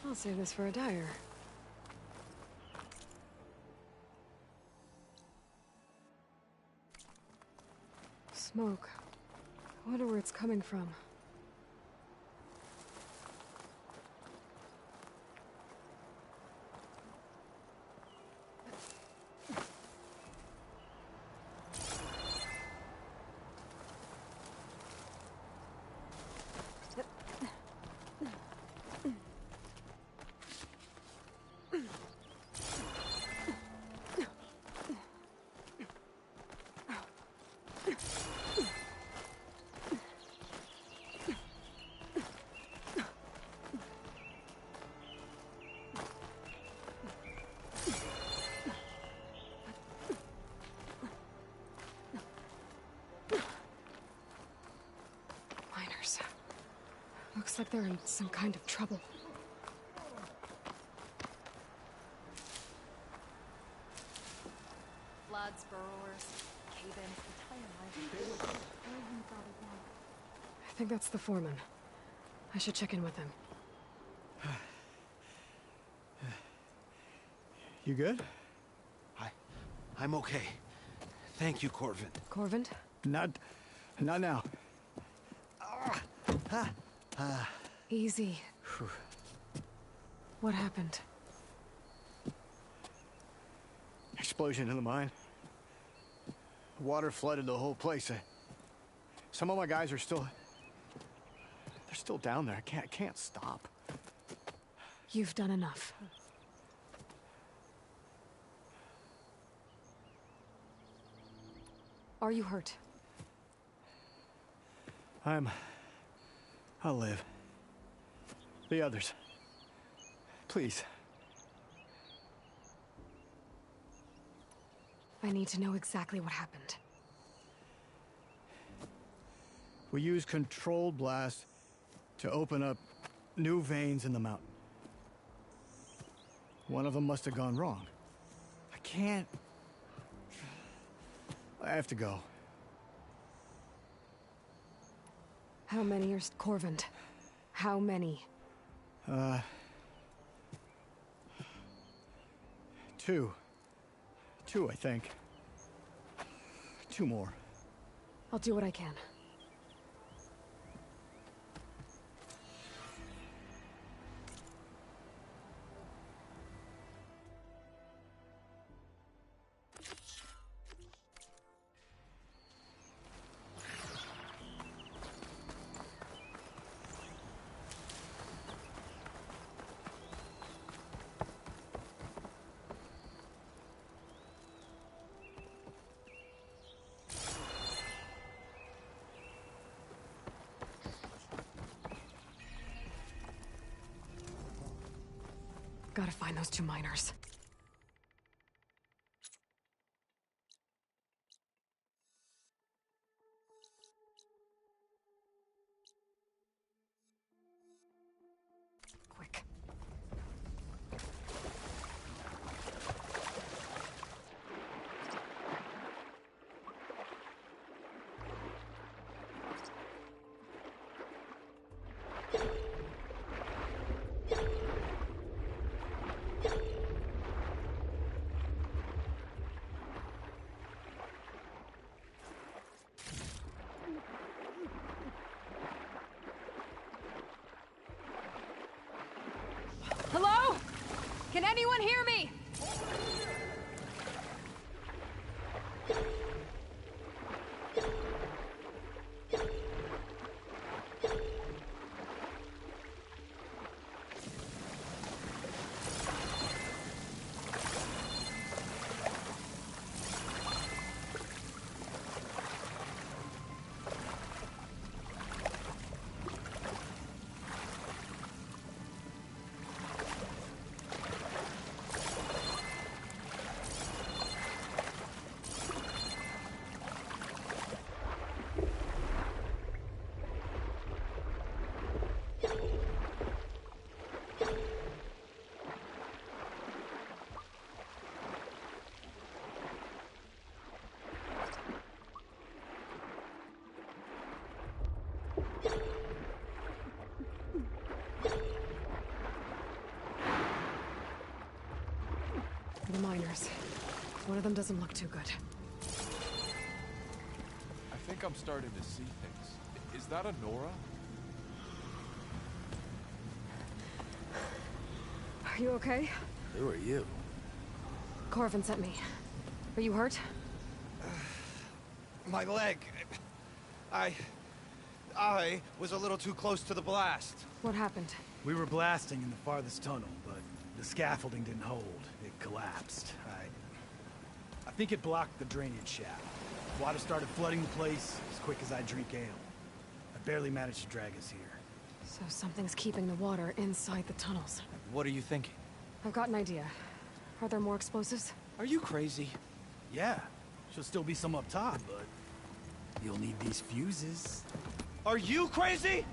I'll save this for a dyer. Smoke. I wonder where it's coming from. Miners. Looks like they're in some kind of trouble. Floods, burrowers, cave-ins, entire life. I think that's the foreman. I should check in with him. You good? I'm okay. Thank you, Corvin. Corvin? Not now. Easy. What happened? Explosion in the mine. Water flooded the whole place. Some of my guys are still... They're still down there. I can't stop. You've done enough. Are you hurt? I'll live. The others. Please. I need to know exactly what happened. We used controlled blast to open up new veins in the mountain. One of them must have gone wrong. I have to go. How many are Corvin? How many? Two. Two, I think. Two more. I'll do what I can. Gotta find those two miners. Quick. Hello? Can anyone hear me? the miners. One of them doesn't look too good. I think I'm starting to see things. Is that a Nora? Are you okay? Who are you? Corvin sent me. Are you hurt? My leg. I was a little too close to the blast. What happened? We were blasting in the farthest tunnel, but the scaffolding didn't hold. It collapsed. I think it blocked the drainage shaft. Water started flooding the place as quick as I drink ale. I barely managed to drag us here. So something's keeping the water inside the tunnels. What are you thinking? I've got an idea. Are there more explosives? Are you crazy? Yeah, should still be some up top, but you'll need these fuses. Are you crazy?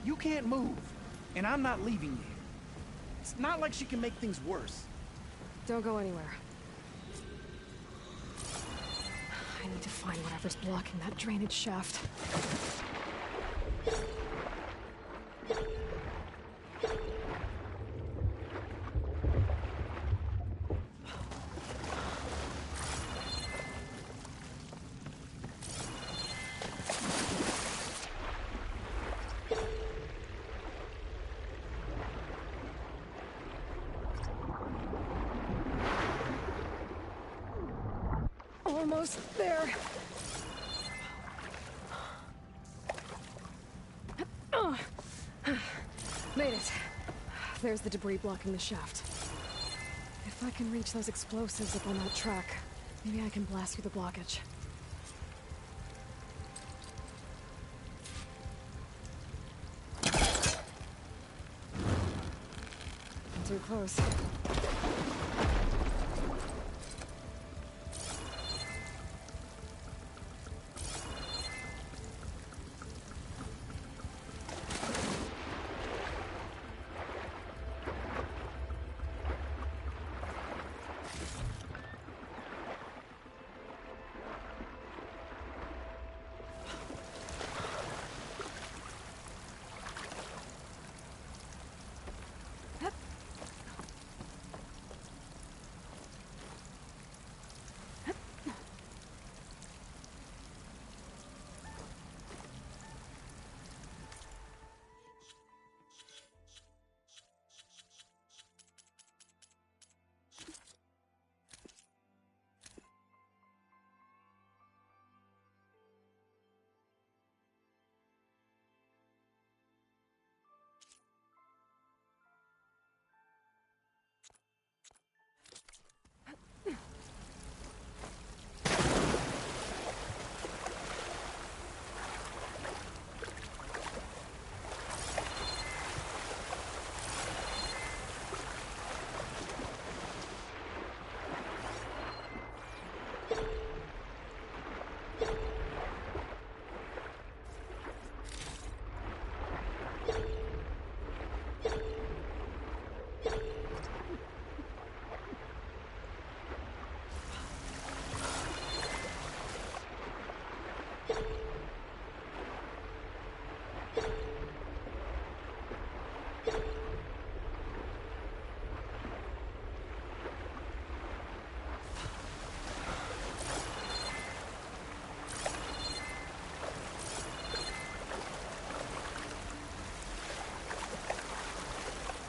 You can't move, and I'm not leaving you here. It's not like she can make things worse. Don't go anywhere. I need to find whatever's blocking that drainage shaft. Almost there. Made it. There's the debris blocking the shaft. If I can reach those explosives up on that track, maybe I can blast through the blockage. Too close.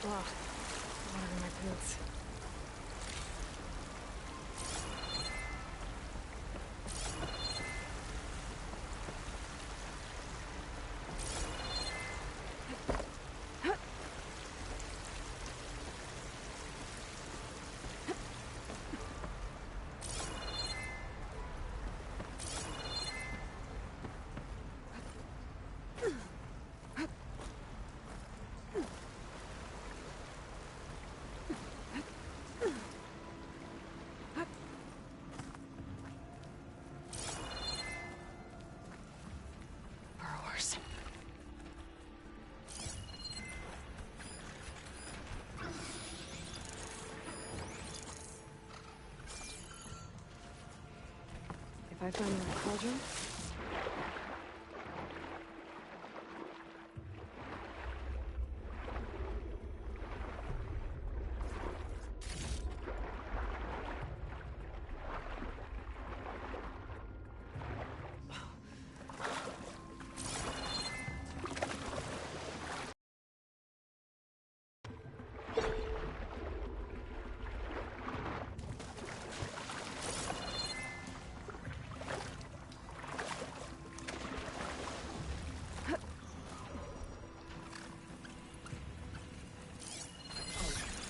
Water in my boots. Burrowers. If I find the right cauldron,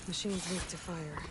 Machine's weak to fire.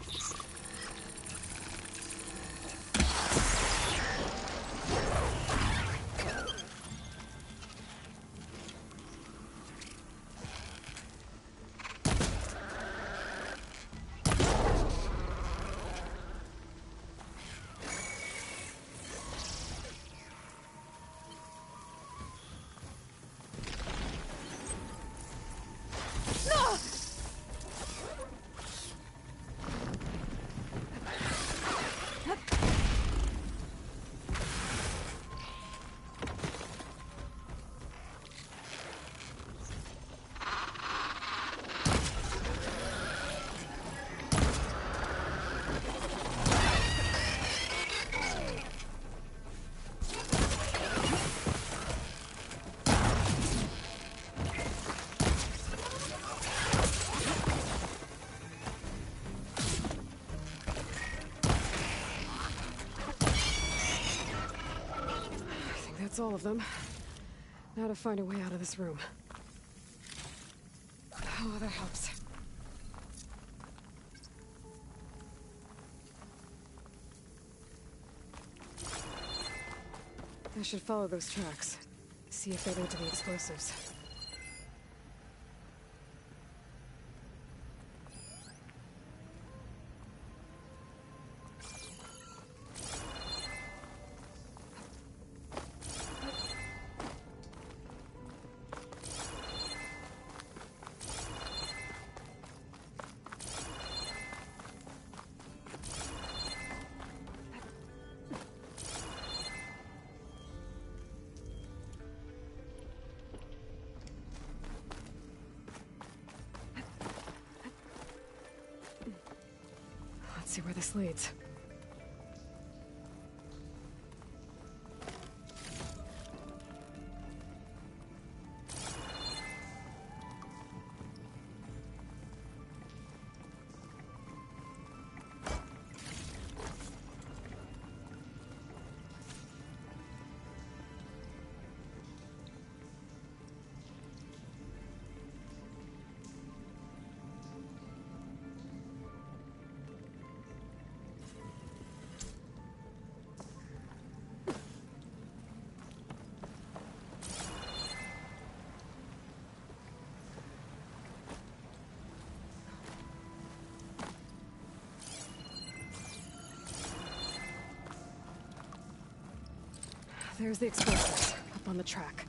That's all of them. Now to find a way out of this room. Oh, that helps. I should follow those tracks. See if they lead to the explosives. Let's see where this leads. There's the explosives, up on the track.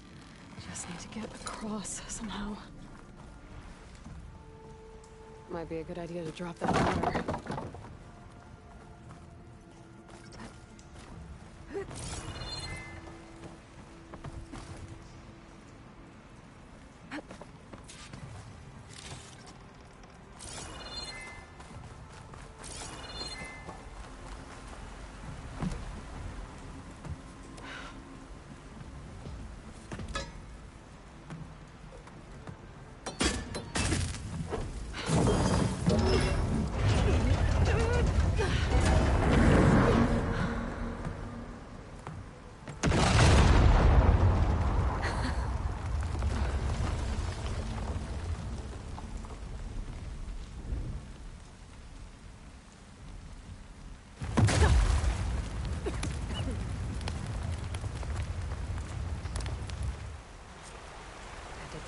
Just need to get across somehow. Might be a good idea to drop that water.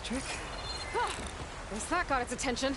Trick. Ah, guess that got its attention.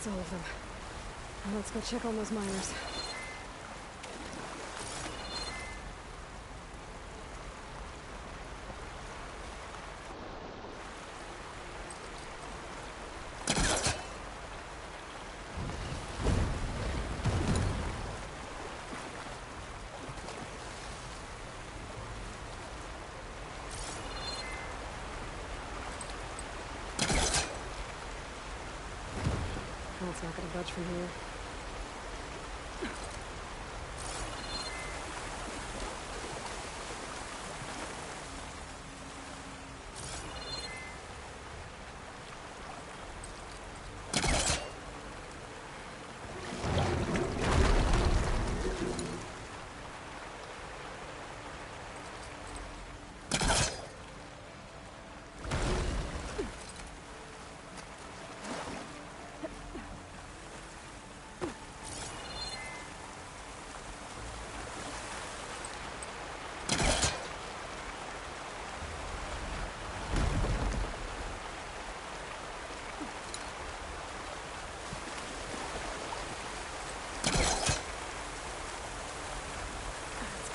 That's all of them. Now let's go check on those miners. Oh, it's not gonna budge from here.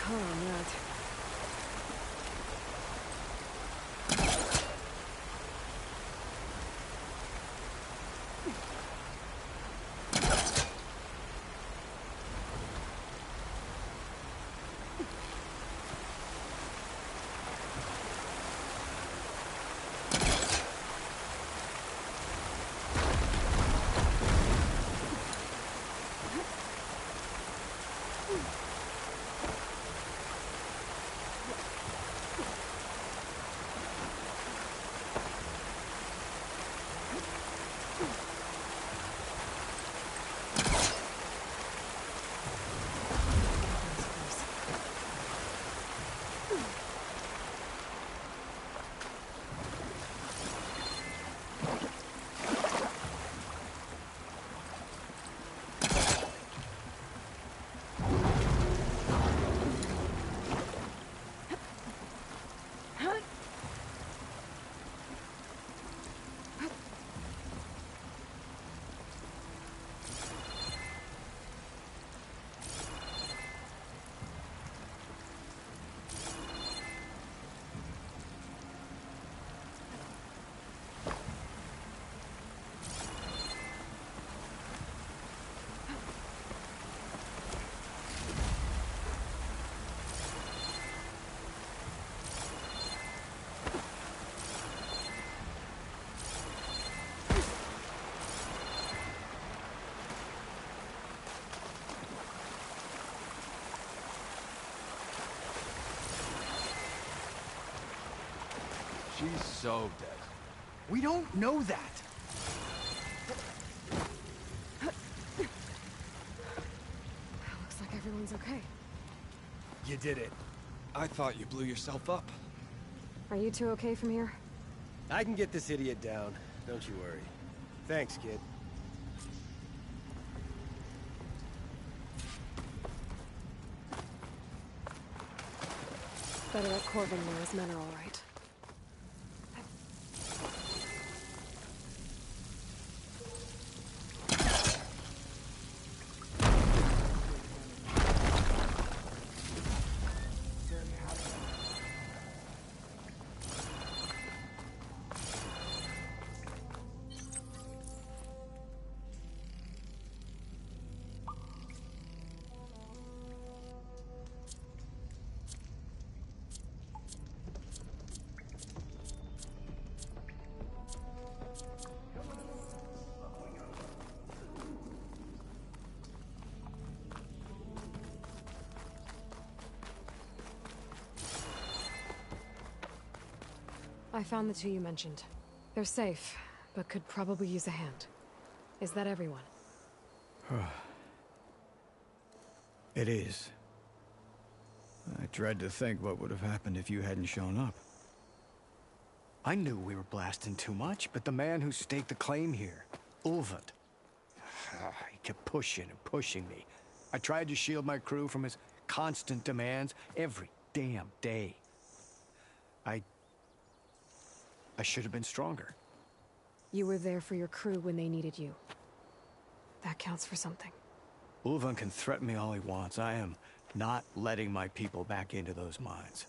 Calm, that. She's so dead. We don't know that. Looks like everyone's okay. You did it. I thought you blew yourself up. Are you two okay from here? I can get this idiot down. Don't you worry. Thanks, kid. Better let Corvin know his men are all right. I found the two you mentioned. They're safe, but could probably use a hand. Is that everyone? It is. I dread to think what would have happened if you hadn't shown up. I knew we were blasting too much, but the man who staked the claim here, Ulvund, he kept pushing and pushing me. I tried to shield my crew from his constant demands every damn day. I should have been stronger. You were there for your crew when they needed you. That counts for something. Ulvan can threaten me all he wants. I am not letting my people back into those mines.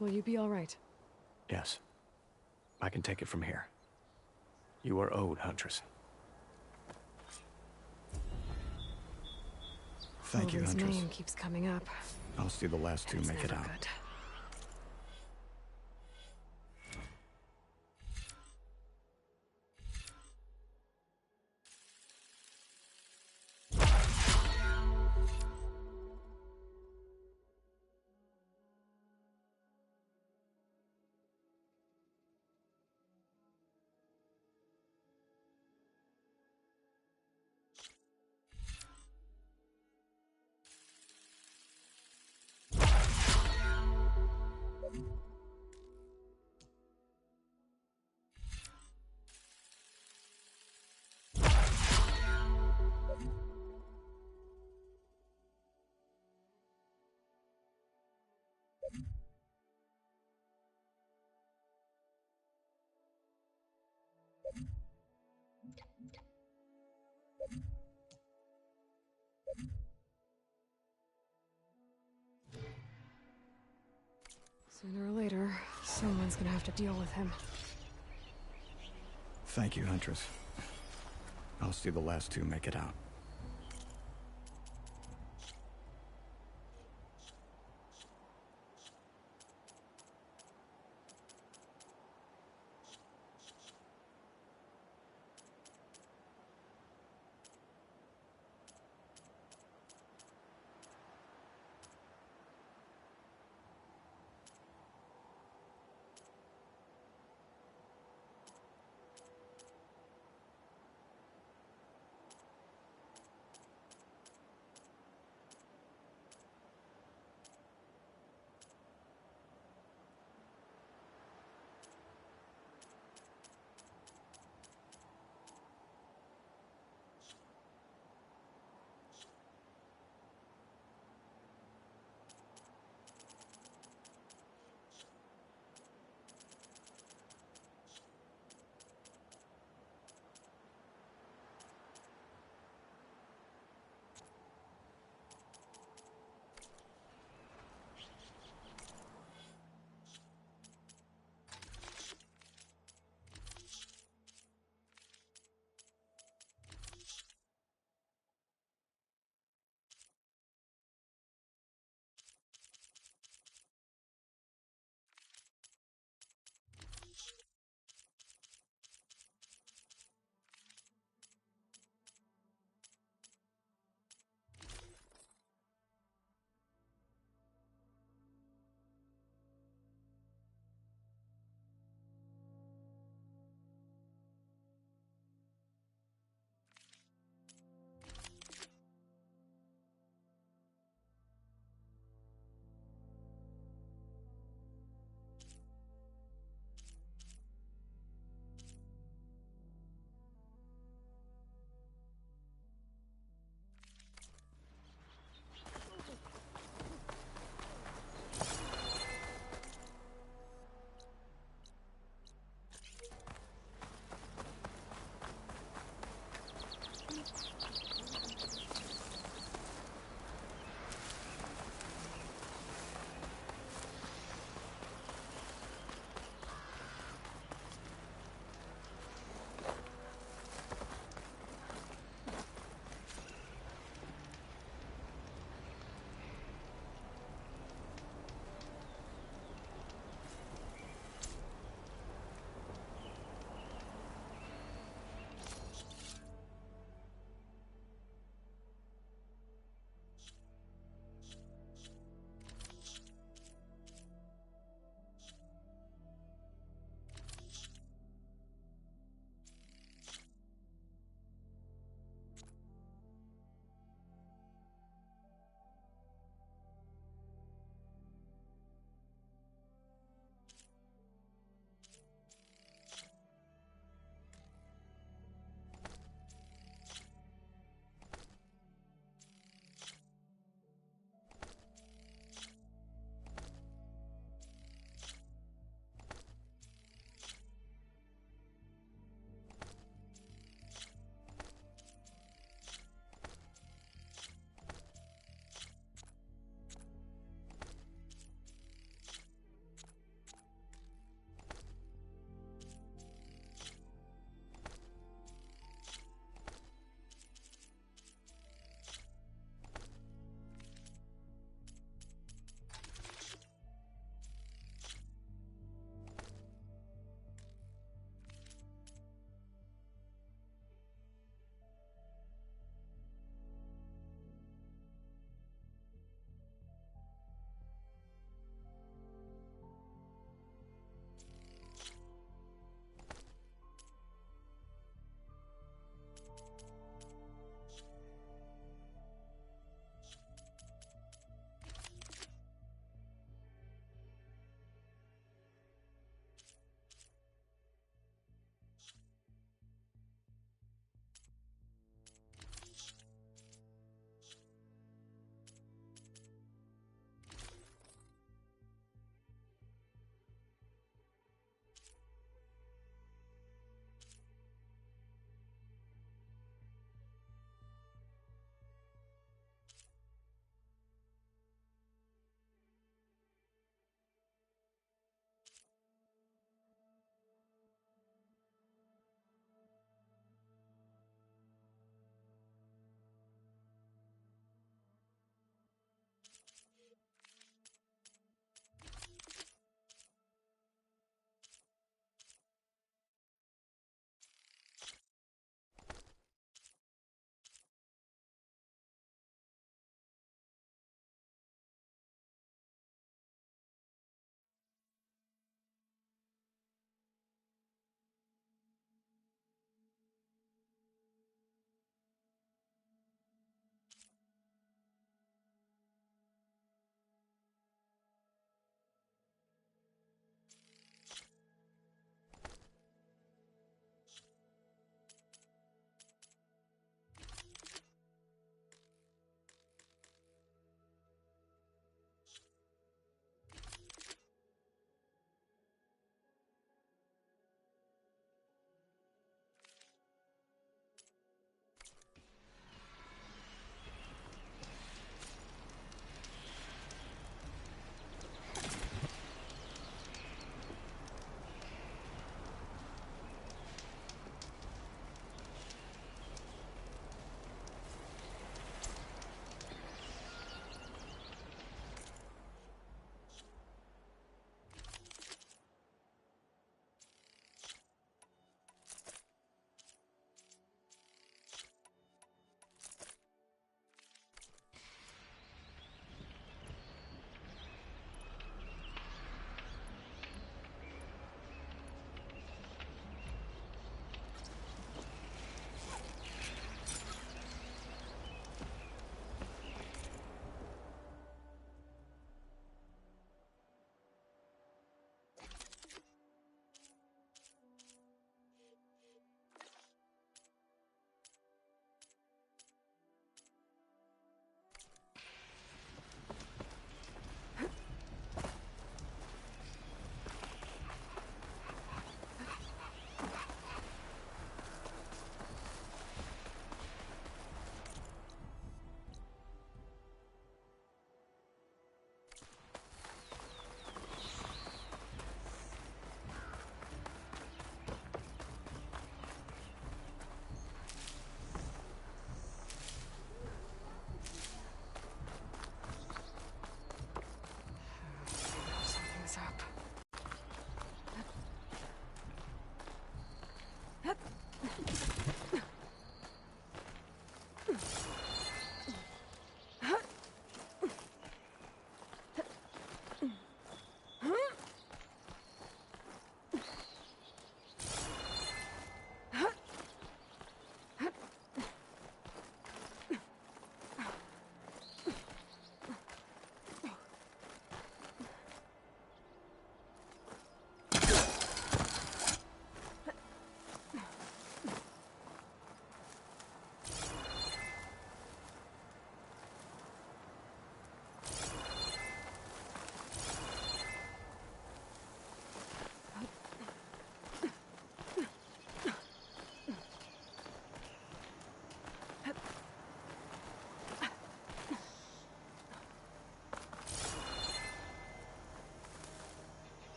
Will you be all right? Yes. I can take it from here. You are owed, Huntress. Thank you, Ulvan's Huntress. name keeps coming up. I'll see the last two It's make it never out. good. Sooner or later, someone's gonna have to deal with him. Thank you, Huntress. I'll see the last two make it out.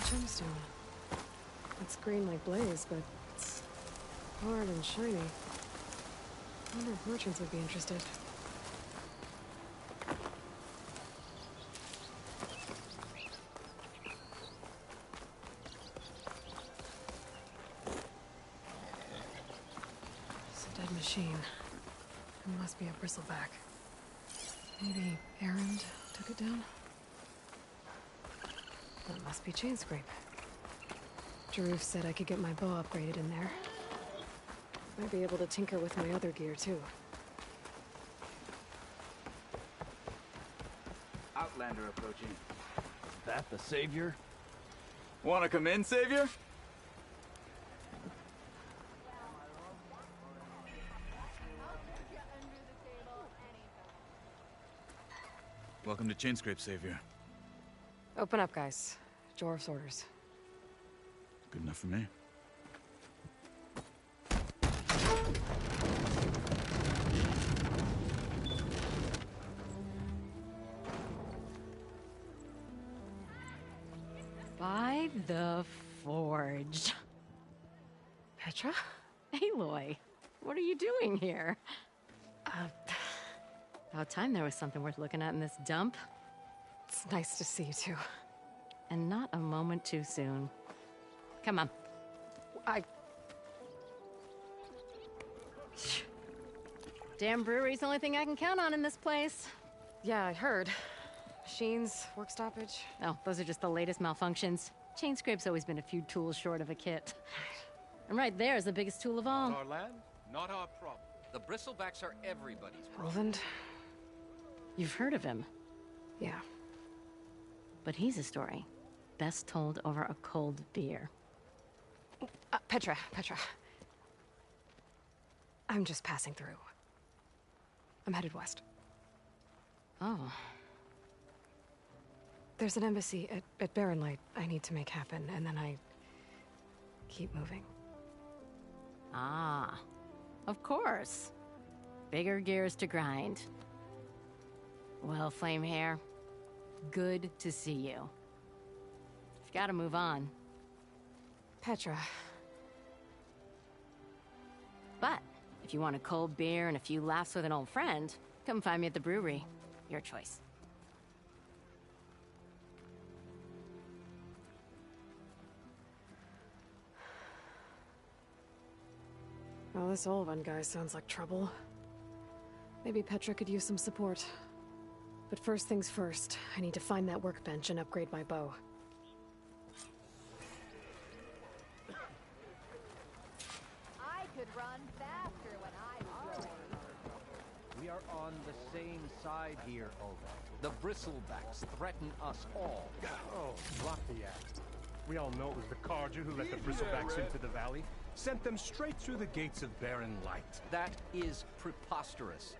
Gemstone. It's green like blaze, but it's hard and shiny. I wonder if merchants would be interested. It's a dead machine. It must be a bristleback. Maybe Erend took it down? That must be Chainscrape. Jaruf said I could get my bow upgraded in there. Might be able to tinker with my other gear, too. Outlander approaching. Is that the Savior? Wanna come in, Savior? Welcome to Chainscrape, Savior. Open up, guys. Jorv's orders. Good enough for me. By the Forge. Petra? Aloy, what are you doing here? About time there was something worth looking at in this dump. It's nice to see you, too. And not a moment too soon. Come on. Damn brewery's the only thing I can count on in this place. Yeah, I heard. Machines, work stoppage. Oh, those are just the latest malfunctions. Chainscrape's always been a few tools short of a kit. And right there is the biggest tool of all. Our land, not our problem. The bristlebacks are everybody's problem. Roland? You've heard of him, Yeah. but he's a story best told over a cold beer. Petra. I'm just passing through. I'm headed west. Oh, There's an embassy at Barren Light I need to make happen, and then I keep moving. ah, of course. Bigger gears to grind. Well, Flamehair, good to see you. You've got to move on. Petra. But if you want a cold beer and a few laughs with an old friend, come find me at the brewery. Your choice. Well, this Olwen guy sounds like trouble. Maybe Petra could use some support. But first things first, I need to find that workbench and upgrade my bow. I could run faster when I was your age. We are on the same side here, Olga. The bristlebacks threaten us all. Oh, block the act. We all know it was the Carja who let the bristlebacks into the valley. Sent them straight through the gates of Barren Light. That is preposterous.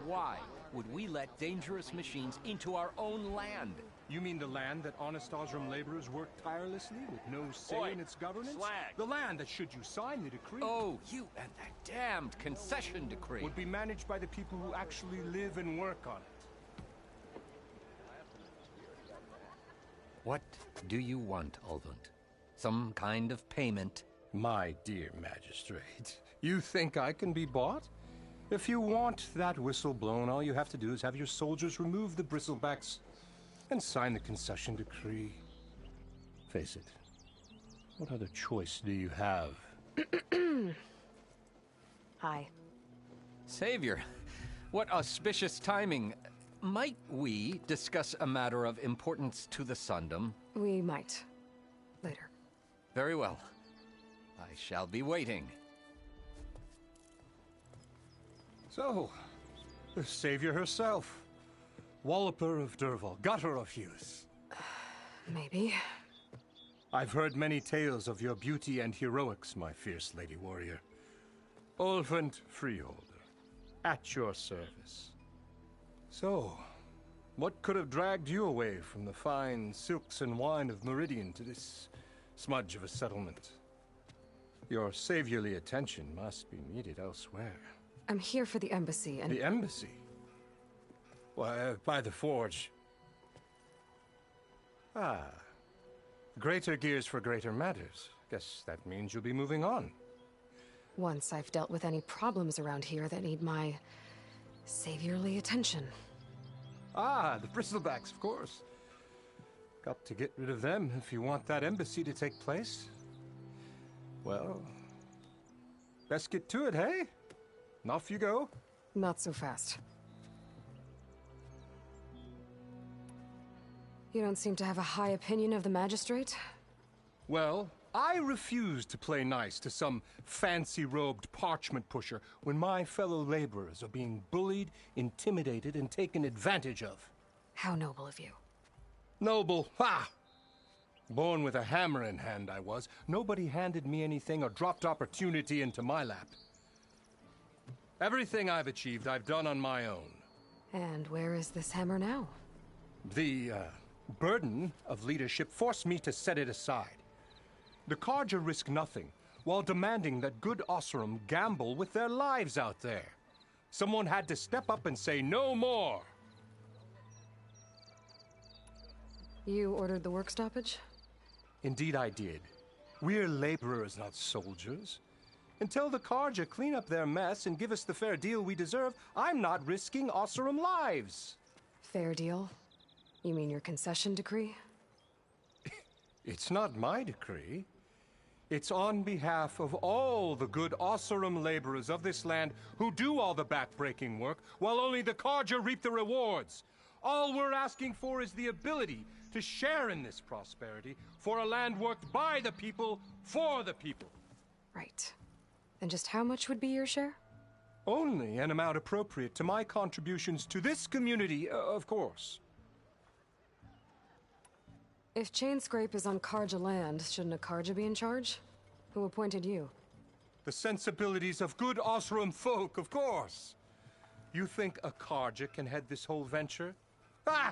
Why would we let dangerous machines into our own land? You mean the land that honest Osram laborers work tirelessly with no say in its governance? Slag. The land that, should you sign the decree, Oh, you and that damned concession decree. would be managed by the people who actually live and work on it. What do you want, Ulvund? Some kind of payment? My dear magistrate, you think I can be bought? If you want that whistle blown, all you have to do is have your soldiers remove the bristlebacks and sign the concession decree. Face it, what other choice do you have? Hi. Savior, what auspicious timing. Might we discuss a matter of importance to the Sundom? We might. Later. Very well. I shall be waiting. So, the Savior herself. Walloper of Derval, Gutter of Hughes. Maybe. I've heard many tales of your beauty and heroics, my fierce lady warrior. Ulfund Freeholder, at your service. So, what could have dragged you away from the fine silks and wine of Meridian to this smudge of a settlement? Your saviorly attention must be needed elsewhere. I'm here for the embassy and... The embassy? Why, by the forge. Ah. Greater gears for greater matters. Guess that means you'll be moving on. Once I've dealt with any problems around here that need my saviorly attention. Ah, the bristlebacks, of course. Got to get rid of them if you want that embassy to take place. Well, best get to it, hey? And off you go. Not so fast. You don't seem to have a high opinion of the Magistrate? Well, I refuse to play nice to some fancy-robed parchment pusher when my fellow laborers are being bullied, intimidated, and taken advantage of. How noble of you. Noble? Ha! Born with a hammer in hand, I was. Nobody handed me anything or dropped opportunity into my lap. Everything I've achieved, I've done on my own. And where is this hammer now? The, burden of leadership forced me to set it aside. The Carja risk nothing, while demanding that good Oseram gamble with their lives out there. Someone had to step up and say no more. You ordered the work stoppage? Indeed I did. We're laborers, not soldiers. Until the Carja clean up their mess and give us the fair deal we deserve, I'm not risking Oseram lives. Fair deal? You mean your concession decree? It's not my decree. It's on behalf of all the good Oseram laborers of this land who do all the back-breaking work, while only the Carja reap the rewards. All we're asking for is the ability to share in this prosperity for a land worked by the people, for the people. Right. And just how much would be your share? Only an amount appropriate to my contributions to this community, of course. If Chainscrape is on Carja land, shouldn't a Carja be in charge? Who appointed you? The sensibilities of good Oseram folk, of course. You think a Carja can head this whole venture? Ah!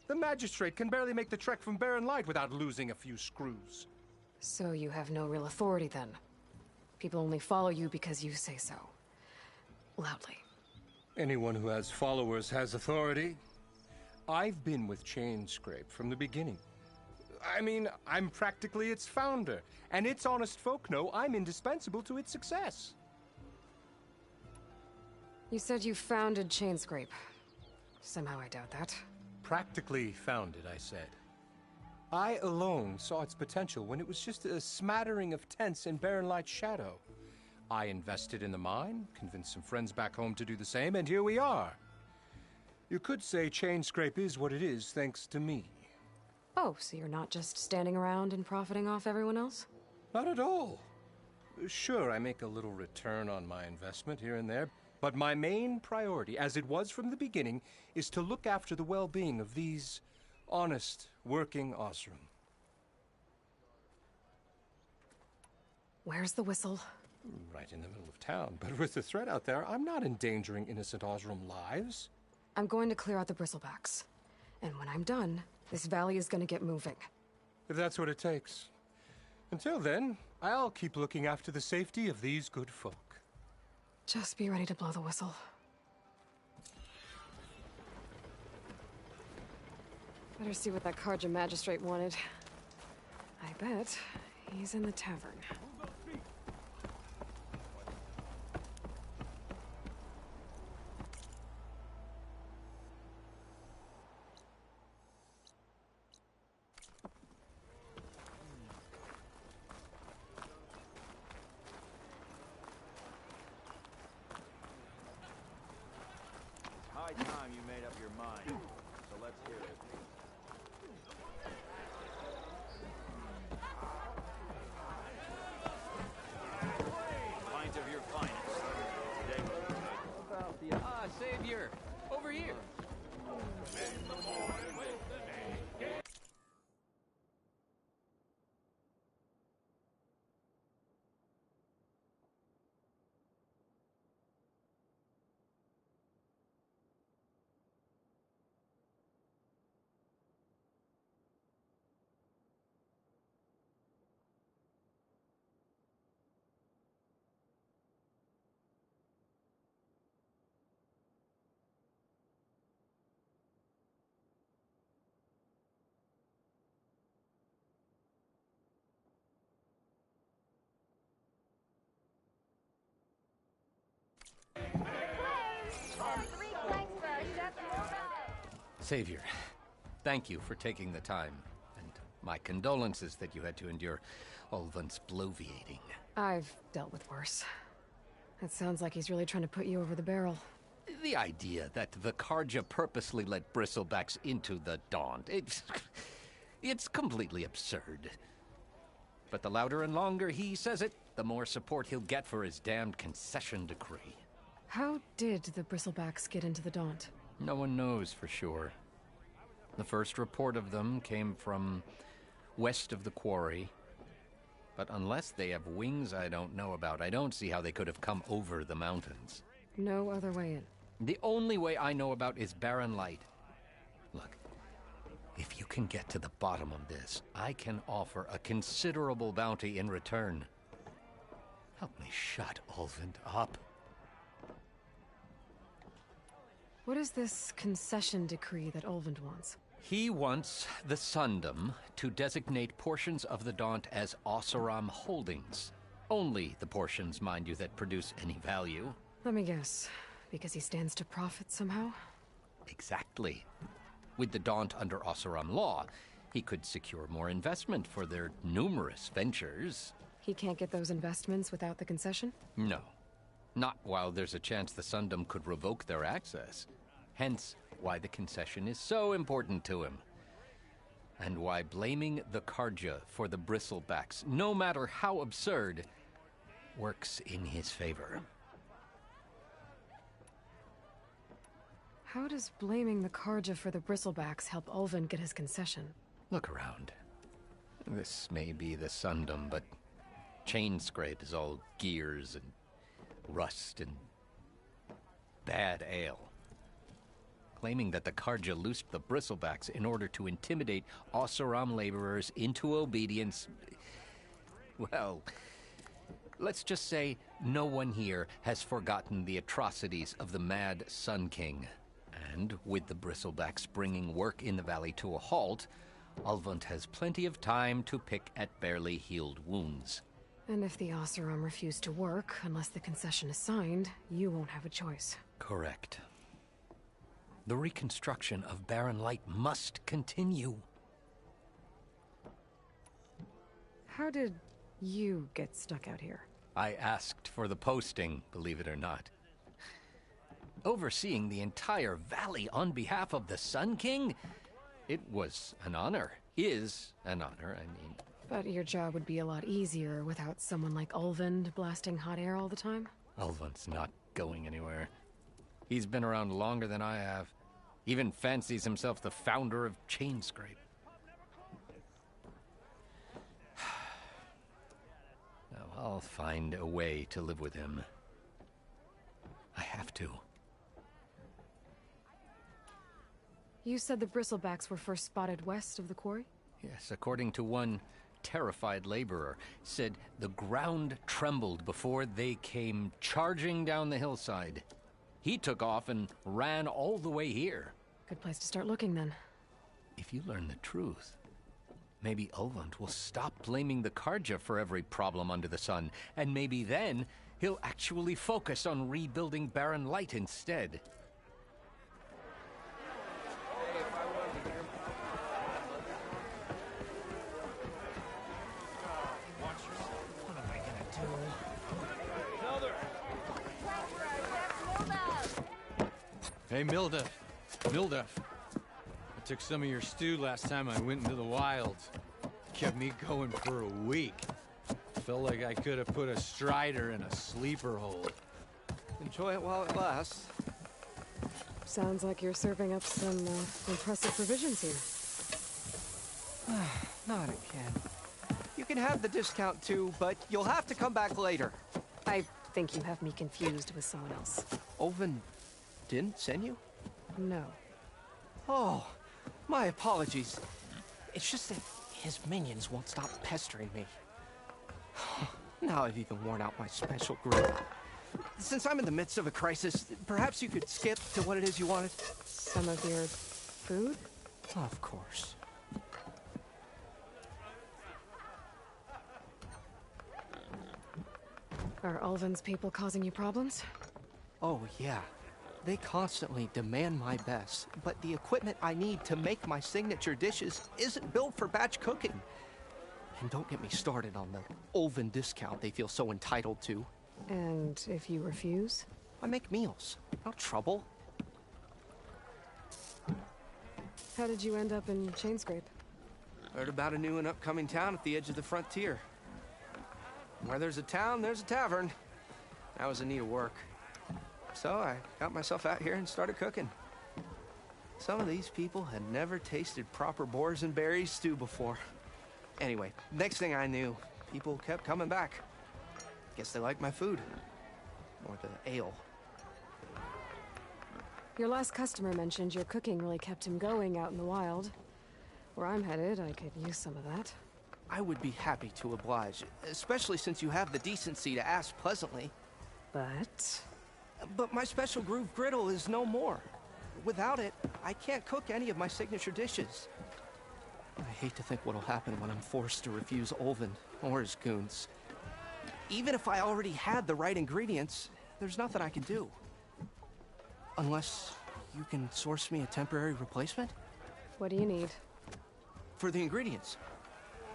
The Magistrate can barely make the trek from Barren Light without losing a few screws. So you have no real authority then? People only follow you because you say so. Loudly. Anyone who has followers has authority. I've been with Chainscrape from the beginning. I mean, I'm practically its founder, and its honest folk know I'm indispensable to its success. You said you founded Chainscrape. Somehow I doubt that. Practically founded, I said. I alone saw its potential when it was just a smattering of tents in Barren Light's shadow. I invested in the mine, convinced some friends back home to do the same, and here we are. You could say Chainscrape is what it is thanks to me. Oh, so you're not just standing around and profiting off everyone else? Not at all. Sure, I make a little return on my investment here and there, but my main priority, as it was from the beginning, is to look after the well-being of these honest, working Oseram. Where's the whistle? Right in the middle of town, but with the threat out there, I'm not endangering innocent Oseram lives. I'm going to clear out the bristlebacks. And when I'm done, this valley is gonna get moving. If that's what it takes. Until then, I'll keep looking after the safety of these good folk. Just be ready to blow the whistle. Better see what that Carja Magistrate wanted. I bet he's in the tavern. High time you made up your mind. So let's hear it. Savior, thank you for taking the time. And my condolences that you had to endure Ulvund's bloviating. I've dealt with worse. It sounds like he's really trying to put you over the barrel. The idea that the Carja purposely let bristlebacks into the Daunt, it's completely absurd. But the louder and longer he says it, the more support he'll get for his damned concession decree. How did the Bristlebacks get into the Daunt? No one knows for sure. The first report of them came from west of the quarry. But unless they have wings I don't know about, I don't see how they could have come over the mountains. No other way in. The only way I know about is Barren Light. Look, if you can get to the bottom of this, I can offer a considerable bounty in return. Help me shut Ulvund up. What is this concession decree that Ulvund wants? He wants the Sundom to designate portions of the Daunt as Oseram holdings. Only the portions, mind you, that produce any value. Let me guess. Because he stands to profit somehow? Exactly. With the Daunt under Oseram law, he could secure more investment for their numerous ventures. He can't get those investments without the concession? No. Not while there's a chance the Sundom could revoke their access. Hence, why the concession is so important to him. And why blaming the Carja for the Bristlebacks, no matter how absurd, works in his favor. How does blaming the Carja for the Bristlebacks help Ulvund get his concession? Look around. This may be the Sundom, but Chainscrape is all gears and rust and bad ale. Claiming that the Carja loosed the Bristlebacks in order to intimidate Oseram laborers into obedience. Well, let's just say no one here has forgotten the atrocities of the Mad Sun King. And with the Bristlebacks bringing work in the valley to a halt, Ulvund has plenty of time to pick at barely healed wounds. And if the Oseram refuse to work, unless the concession is signed, you won't have a choice. Correct. The reconstruction of Barren Light must continue. How did you get stuck out here? I asked for the posting, believe it or not. Overseeing the entire valley on behalf of the Sun King? It was an honor. Is an honor, I mean. But your job would be a lot easier without someone like Ulvund blasting hot air all the time? Ulvund's not going anywhere. He's been around longer than I have. Even fancies himself the founder of Chainscrape. Now, I'll find a way to live with him. I have to. You said the Bristlebacks were first spotted west of the quarry? Yes, according to one terrified laborer, said the ground trembled before they came charging down the hillside. He took off and ran all the way here. Good place to start looking, then. If you learn the truth, maybe Ulvund will stop blaming the Carja for every problem under the sun, and maybe then he'll actually focus on rebuilding Barren Light instead. Hey, Mildef. I took some of your stew last time I went into the wilds. Kept me going for a week. Felt like I could have put a strider in a sleeper hole. Enjoy it while it lasts. Sounds like you're serving up some impressive provisions here. Not again. You can have the discount too, but you'll have to come back later. I think you have me confused with someone else. Ulvund didn't send you? No. Oh, my apologies. It's just that his minions won't stop pestering me. Now I've even worn out my special grip. Since I'm in the midst of a crisis, perhaps you could skip to what it is you wanted? Some of your food? Of course. Are Ulvund's people causing you problems? Oh, yeah. They constantly demand my best, but the equipment I need to make my signature dishes isn't built for batch cooking. And don't get me started on the Ulvin discount they feel so entitled to. And if you refuse? I make meals, no trouble. How did you end up in Chainscrape? Heard about a new and upcoming town at the edge of the frontier. Where there's a town, there's a tavern. I was in need of work. So I got myself out here and started cooking. Some of these people had never tasted proper boars and berries stew before. Anyway, next thing I knew, people kept coming back. Guess they liked my food. Or the ale. Your last customer mentioned your cooking really kept him going out in the wild. Where I'm headed, I could use some of that. I would be happy to oblige, especially since you have the decency to ask pleasantly. But my special groove griddle is no more. Without it, I can't cook any of my signature dishes. I hate to think what'll happen when I'm forced to refuse Ulvin or his goons. Even if I already had the right ingredients, there's nothing I can do. Unless you can source me a temporary replacement? What do you need? For the ingredients,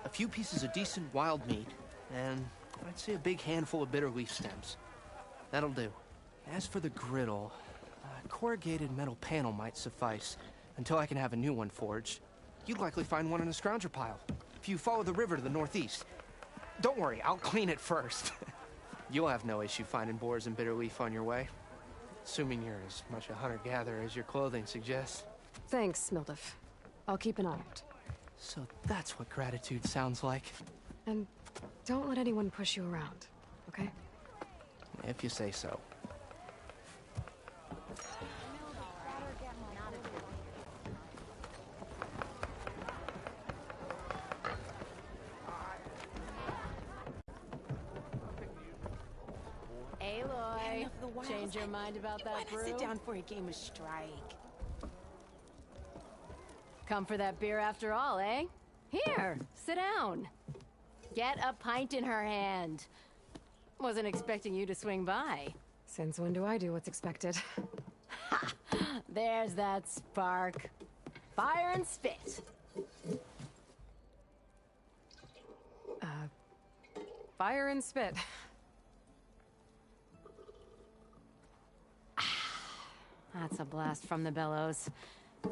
a few pieces of decent wild meat, and I'd say a big handful of bitter leaf stems. That'll do. As for the griddle, a corrugated metal panel might suffice until I can have a new one forged. You'd likely find one in a scrounger pile, if you follow the river to the northeast. Don't worry, I'll clean it first. You'll have no issue finding boars and bitter leaf on your way. Assuming you're as much a hunter-gatherer as your clothing suggests. Thanks, Mildef. I'll keep an eye out. So that's what gratitude sounds like. And don't let anyone push you around, okay? If you say so. Aloy, change your mind about that brew? Sit down for a game of strike. Come for that beer after all, eh? Here, sit down. Get a pint in her hand. Wasn't expecting you to swing by. Since when do I do what's expected? Ha! There's that spark. Fire and spit. Fire and spit. That's a blast from the bellows.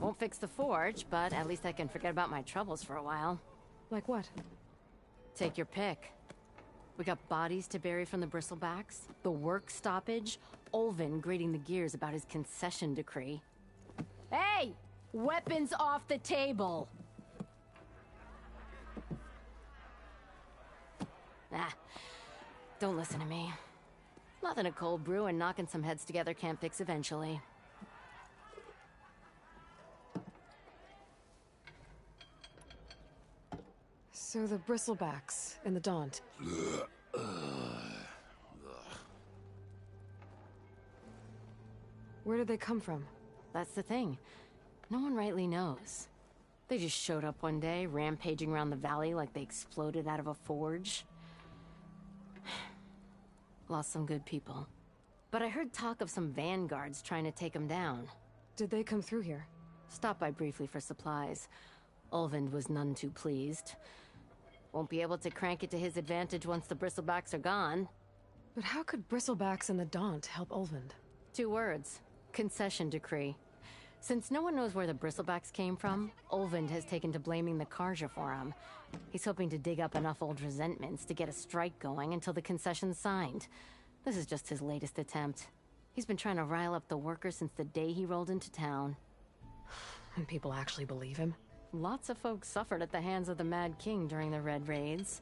Won't fix the forge, but at least I can forget about my troubles for a while. Like what? Take your pick. We got bodies to bury from the bristlebacks, the work stoppage, Ulvin grating the gears about his concession decree. Hey! Weapons off the table! Ah, don't listen to me. Nothing a cold brew and knocking some heads together can't fix eventually. So the bristlebacks and the Daunt. Where did they come from? That's the thing. No one rightly knows. They just showed up one day, rampaging around the valley like they exploded out of a forge. Lost some good people. But I heard talk of some vanguards trying to take them down. Did they come through here? Stopped by briefly for supplies. Ulvin was none too pleased. Won't be able to crank it to his advantage once the bristlebacks are gone. But how could bristlebacks and the Daunt help Ulvin? 2 words. Concession decree. Since no one knows where the bristlebacks came from, Ulvin has taken to blaming the Karja for him. He's hoping to dig up enough old resentments to get a strike going until the concession's signed. This is just his latest attempt. He's been trying to rile up the workers since the day he rolled into town. And people actually believe him? Lots of folks suffered at the hands of the Mad King during the Red Raids.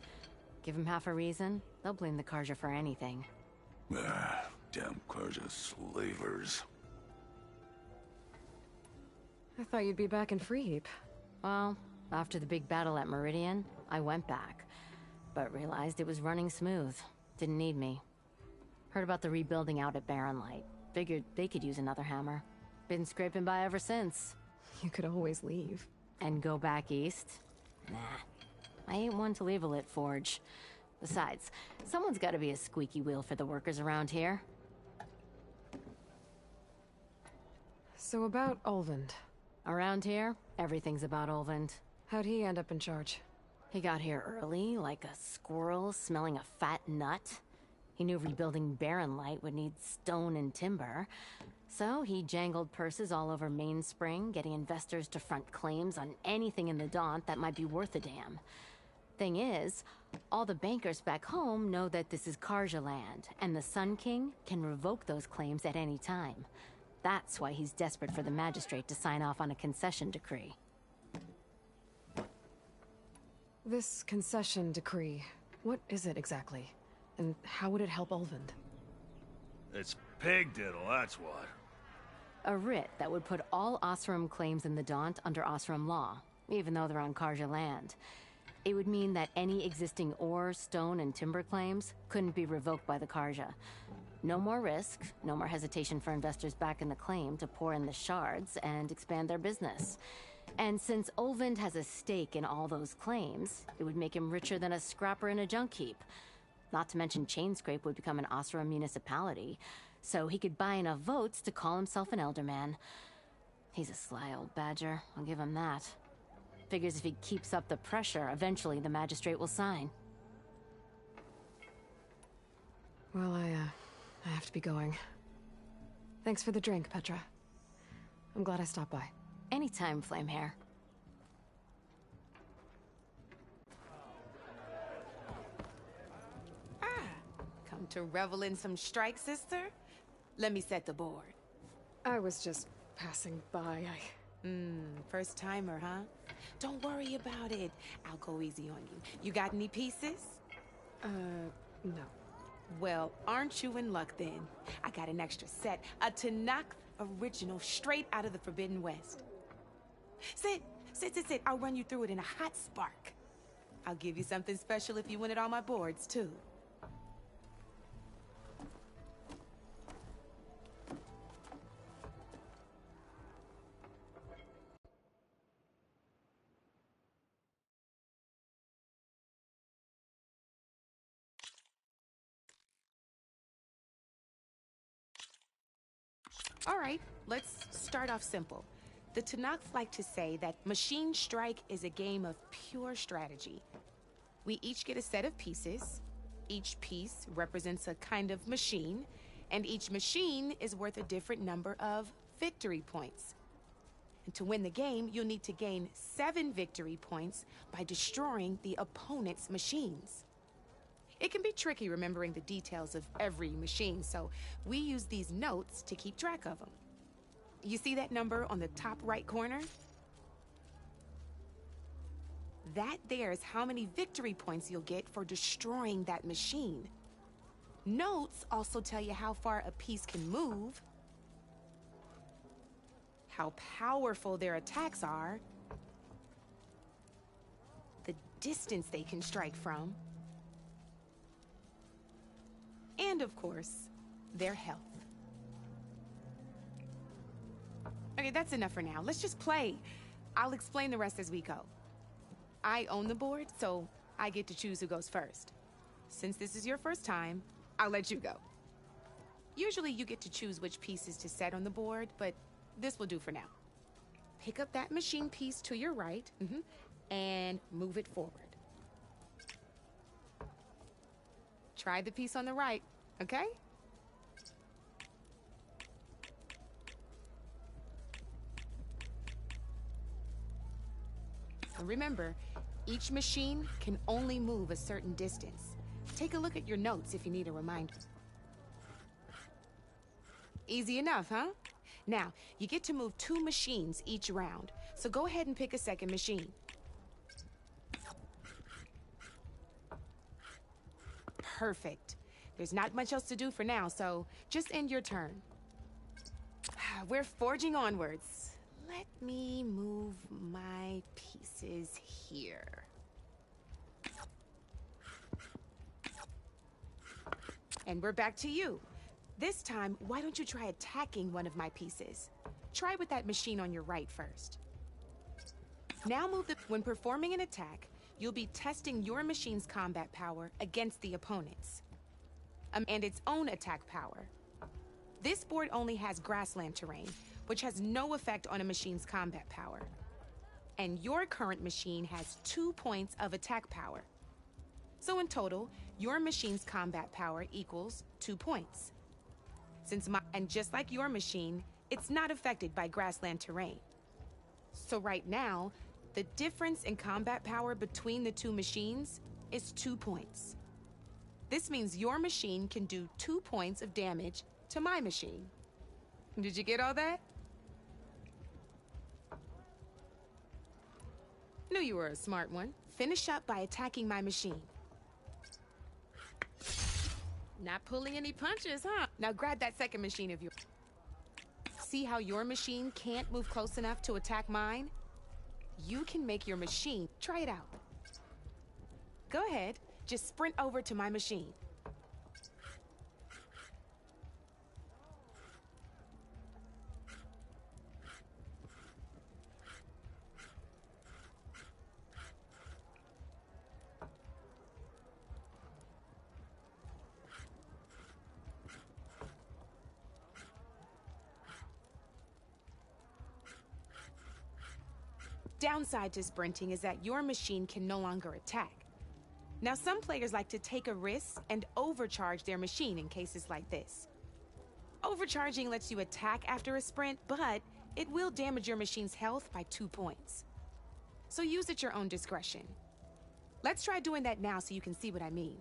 Give him half a reason, they'll blame the Karja for anything. Damn Karja slavers. I thought you'd be back in Freeheap. Well, after the big battle at Meridian, I went back. But realized it was running smooth. Didn't need me. Heard about the rebuilding out at Barren Light. Figured they could use another hammer. Been scraping by ever since. You could always leave. And go back east? Nah. I ain't one to leave a lit forge. Besides, someone's gotta be a squeaky wheel for the workers around here. So about Olvend. Around here, everything's about Olvend. How'd he end up in charge? He got here early, like a squirrel smelling a fat nut. He knew rebuilding Barren Light would need stone and timber. So he jangled purses all over Mainspring, getting investors to front claims on anything in the Daunt that might be worth a damn. Thing is, all the bankers back home know that this is Carja land, and the Sun King can revoke those claims at any time. That's why he's desperate for the magistrate to sign off on a concession decree. This concession decree, what is it exactly? And how would it help Olvend? It's pig diddle, that's what. A writ that would put all Osram claims in the Daunt under Osram law, even though they're on Carja land. It would mean that any existing ore, stone, and timber claims couldn't be revoked by the Carja. No more risk, no more hesitation for investors back in the claim to pour in the shards and expand their business. And since Olvend has a stake in all those claims, it would make him richer than a scrapper in a junk heap. Not to mention Chainscrape would become an Osram municipality, so he could buy enough votes to call himself an Elderman. He's a sly old badger, I'll give him that. Figures if he keeps up the pressure, eventually the magistrate will sign. Well, I have to be going. Thanks for the drink, Petra. I'm glad I stopped by. Anytime, Flamehair. Come to revel in some strike, sister? Let me set the board. I was just passing by. First timer, huh? Don't worry about it. I'll go easy on you. You got any pieces? No. Well, aren't you in luck then? I got an extra set, a Tenakth original straight out of the Forbidden West. Sit. I'll run you through it in a hot spark. I'll give you something special if you win it on my boards, too. All right, let's start off simple. The Tenakth like to say that Machine Strike is a game of pure strategy. We each get a set of pieces. Each piece represents a kind of machine, and each machine is worth a different number of victory points. And to win the game, you'll need to gain 7 victory points by destroying the opponent's machines. It can be tricky remembering the details of every machine, so we use these notes to keep track of them. You see that number on the top right corner? That there is how many victory points you'll get for destroying that machine. Notes also tell you how far a piece can move, how powerful their attacks are, the distance they can strike from, and of course, their health. Okay, that's enough for now. Let's just play. I'll explain the rest as we go. I own the board, so I get to choose who goes first. Since this is your first time, I'll let you go. Usually you get to choose which pieces to set on the board, but this will do for now. Pick up that machine piece to your right, and move it forward. Try the piece on the right, okay? And remember, each machine can only move a certain distance. Take a look at your notes if you need a reminder. Easy enough, huh? Now, you get to move 2 machines each round, so go ahead and pick a second machine. Perfect. There's not much else to do for now, so just end your turn. We're forging onwards. Let me move my pieces here. And we're back to you. This time, why don't you try attacking one of my pieces? Try with that machine on your right first. Now move when performing an attack, you'll be testing your machine's combat power against the opponent's. And its own attack power. This board only has grassland terrain, which has no effect on a machine's combat power. And your current machine has 2 points of attack power. So in total, your machine's combat power equals 2 points. And just like your machine, it's not affected by grassland terrain. So right now, the difference in combat power between the two machines is 2 points. This means your machine can do 2 points of damage to my machine. Did you get all that? Knew you were a smart one. Finish up by attacking my machine. Not pulling any punches, huh? Now grab that second machine of yours. See how your machine can't move close enough to attack mine? You can make your machine. Try it out. Go ahead. Just sprint over to my machine. Downside to sprinting is that your machine can no longer attack. Now, some players like to take a risk and overcharge their machine in cases like this. Overcharging lets you attack after a sprint, but it will damage your machine's health by 2 points. So use at your own discretion. Let's try doing that now so you can see what I mean.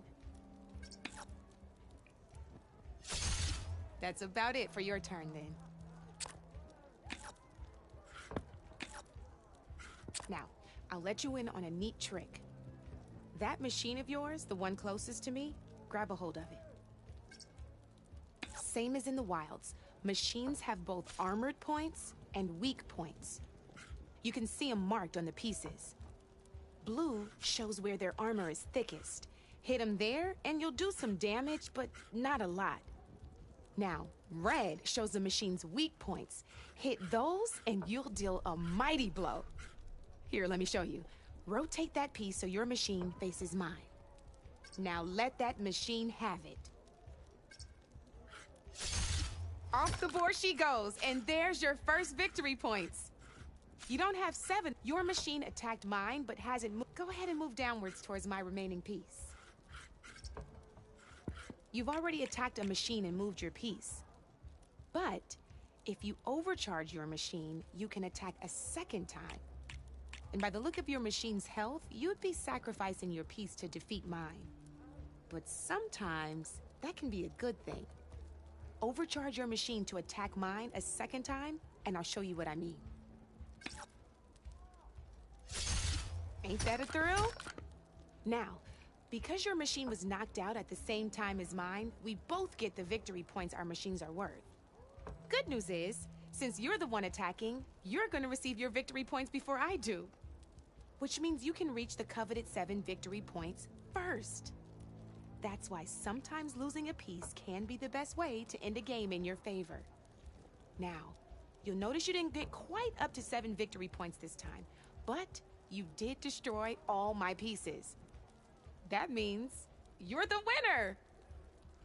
That's about it for your turn then. Now, I'll let you in on a neat trick. That machine of yours, the one closest to me, grab a hold of it. Same as in the wilds, machines have both armored points and weak points. You can see them marked on the pieces. Blue shows where their armor is thickest. Hit them there and you'll do some damage, but not a lot. Now, red shows the machine's weak points. Hit those and you'll deal a mighty blow. Here, let me show you. Rotate that piece so your machine faces mine. Now let that machine have it. Off the board she goes, and there's your first victory points. You don't have 7. Your machine attacked mine, but hasn't moved. Go ahead and move downwards towards my remaining piece. You've already attacked a machine and moved your piece. But if you overcharge your machine, you can attack a second time. And by the look of your machine's health, you'd be sacrificing your piece to defeat mine. But sometimes, that can be a good thing. Overcharge your machine to attack mine a second time, and I'll show you what I mean. Ain't that a thrill? Now, because your machine was knocked out at the same time as mine, we both get the victory points our machines are worth. Good news is, since you're the one attacking, you're gonna receive your victory points before I do. Which means you can reach the coveted 7 victory points first. That's why sometimes losing a piece can be the best way to end a game in your favor. Now, you'll notice you didn't get quite up to 7 victory points this time, but you did destroy all my pieces. That means you're the winner!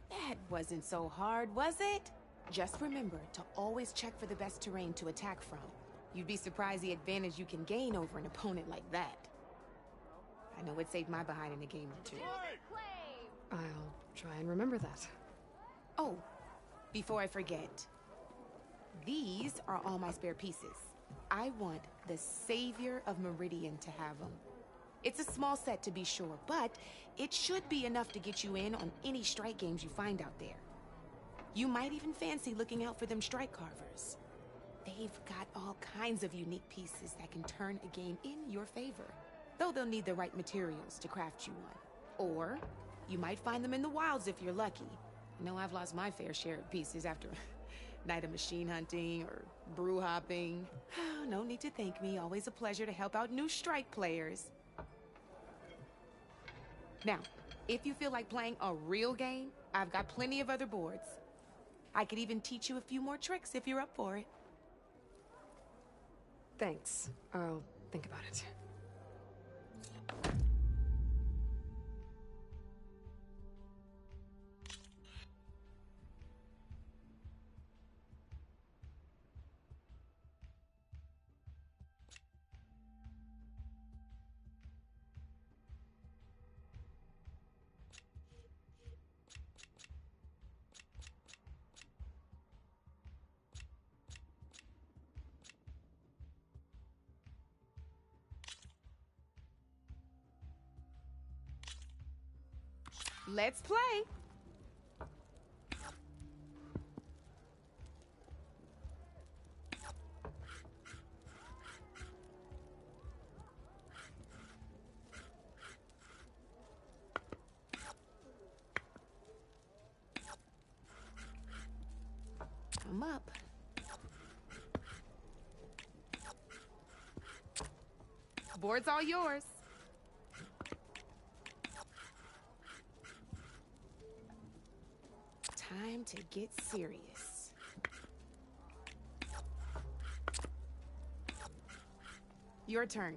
That wasn't so hard, was it? Just remember to always check for the best terrain to attack from. You'd be surprised the advantage you can gain over an opponent like that. I know it saved my behind in a game or 2. I'll try and remember that. Oh, before I forget, these are all my spare pieces. I want the Savior of Meridian to have them. It's a small set to be sure, but it should be enough to get you in on any strike games you find out there. You might even fancy looking out for them strike carvers. They've got all kinds of unique pieces that can turn a game in your favor, though they'll need the right materials to craft you one. Or you might find them in the wilds if you're lucky. I know I've lost my fair share of pieces after a night of machine hunting or brew hopping. No need to thank me. Always a pleasure to help out new strike players. Now, if you feel like playing a real game, I've got plenty of other boards. I could even teach you a few more tricks if you're up for it. Thanks. I'll think about it. Let's play. I'm up. Board's all yours. Time to get serious. Your turn.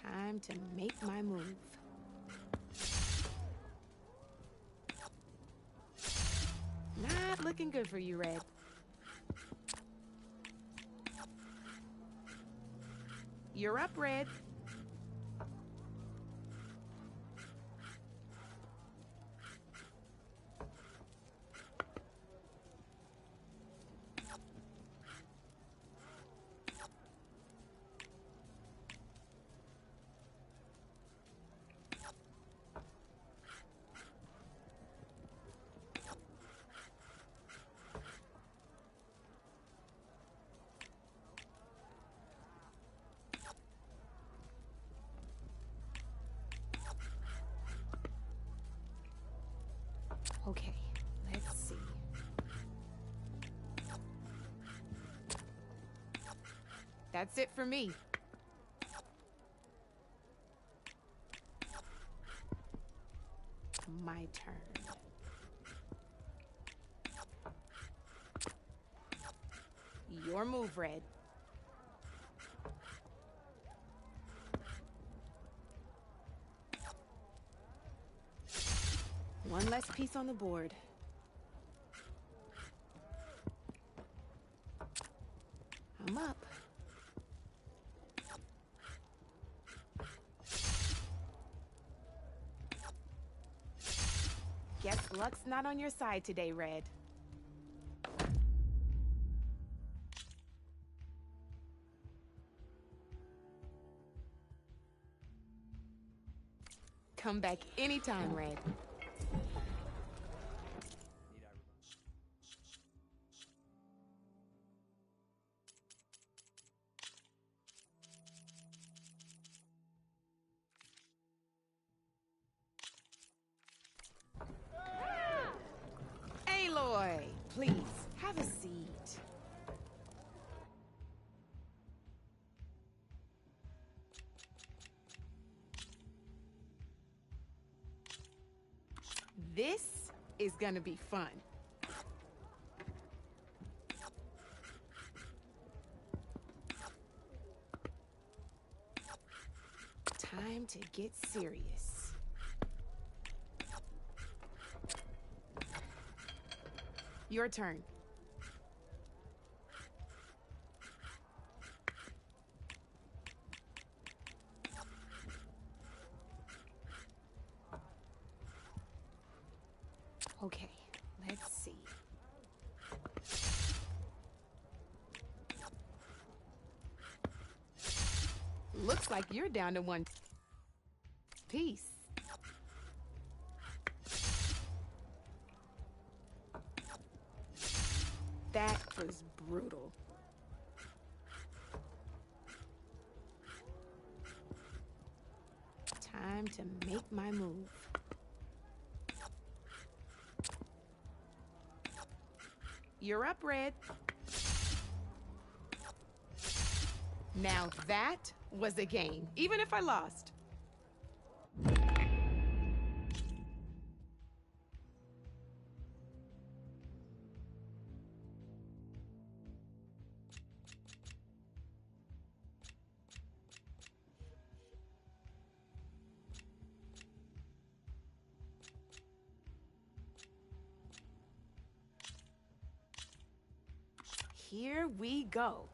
Time to make my move. Not looking good for you, Red. You're up, Red. Okay, let's see. That's it for me. My turn. Your move, Red. One less piece on the board. I'm up. Guess luck's not on your side today, Red. Come back anytime, Red. Aloy, please, have a seat. This is gonna be fun. Time to get serious. Your turn. Okay, let's see. Looks like you're down to one piece. That was brutal. Time to make my move. You're up, Red. Now that was a game, even if I lost. Here we go.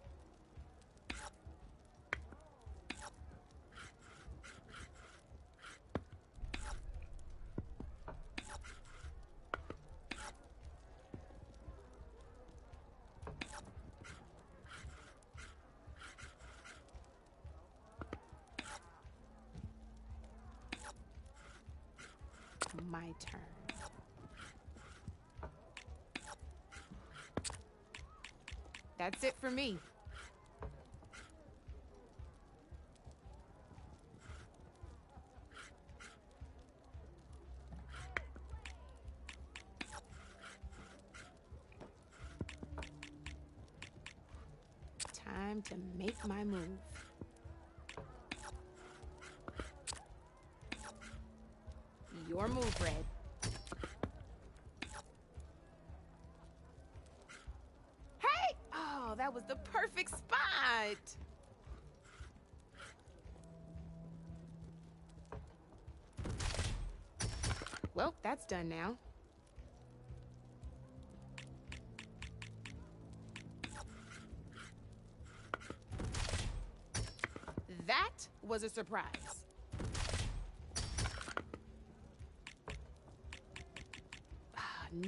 My turn. That's it for me. Time to make my move. Your move, Red. Hey! Oh, that was the perfect spot! Well, that's done now. That was a surprise.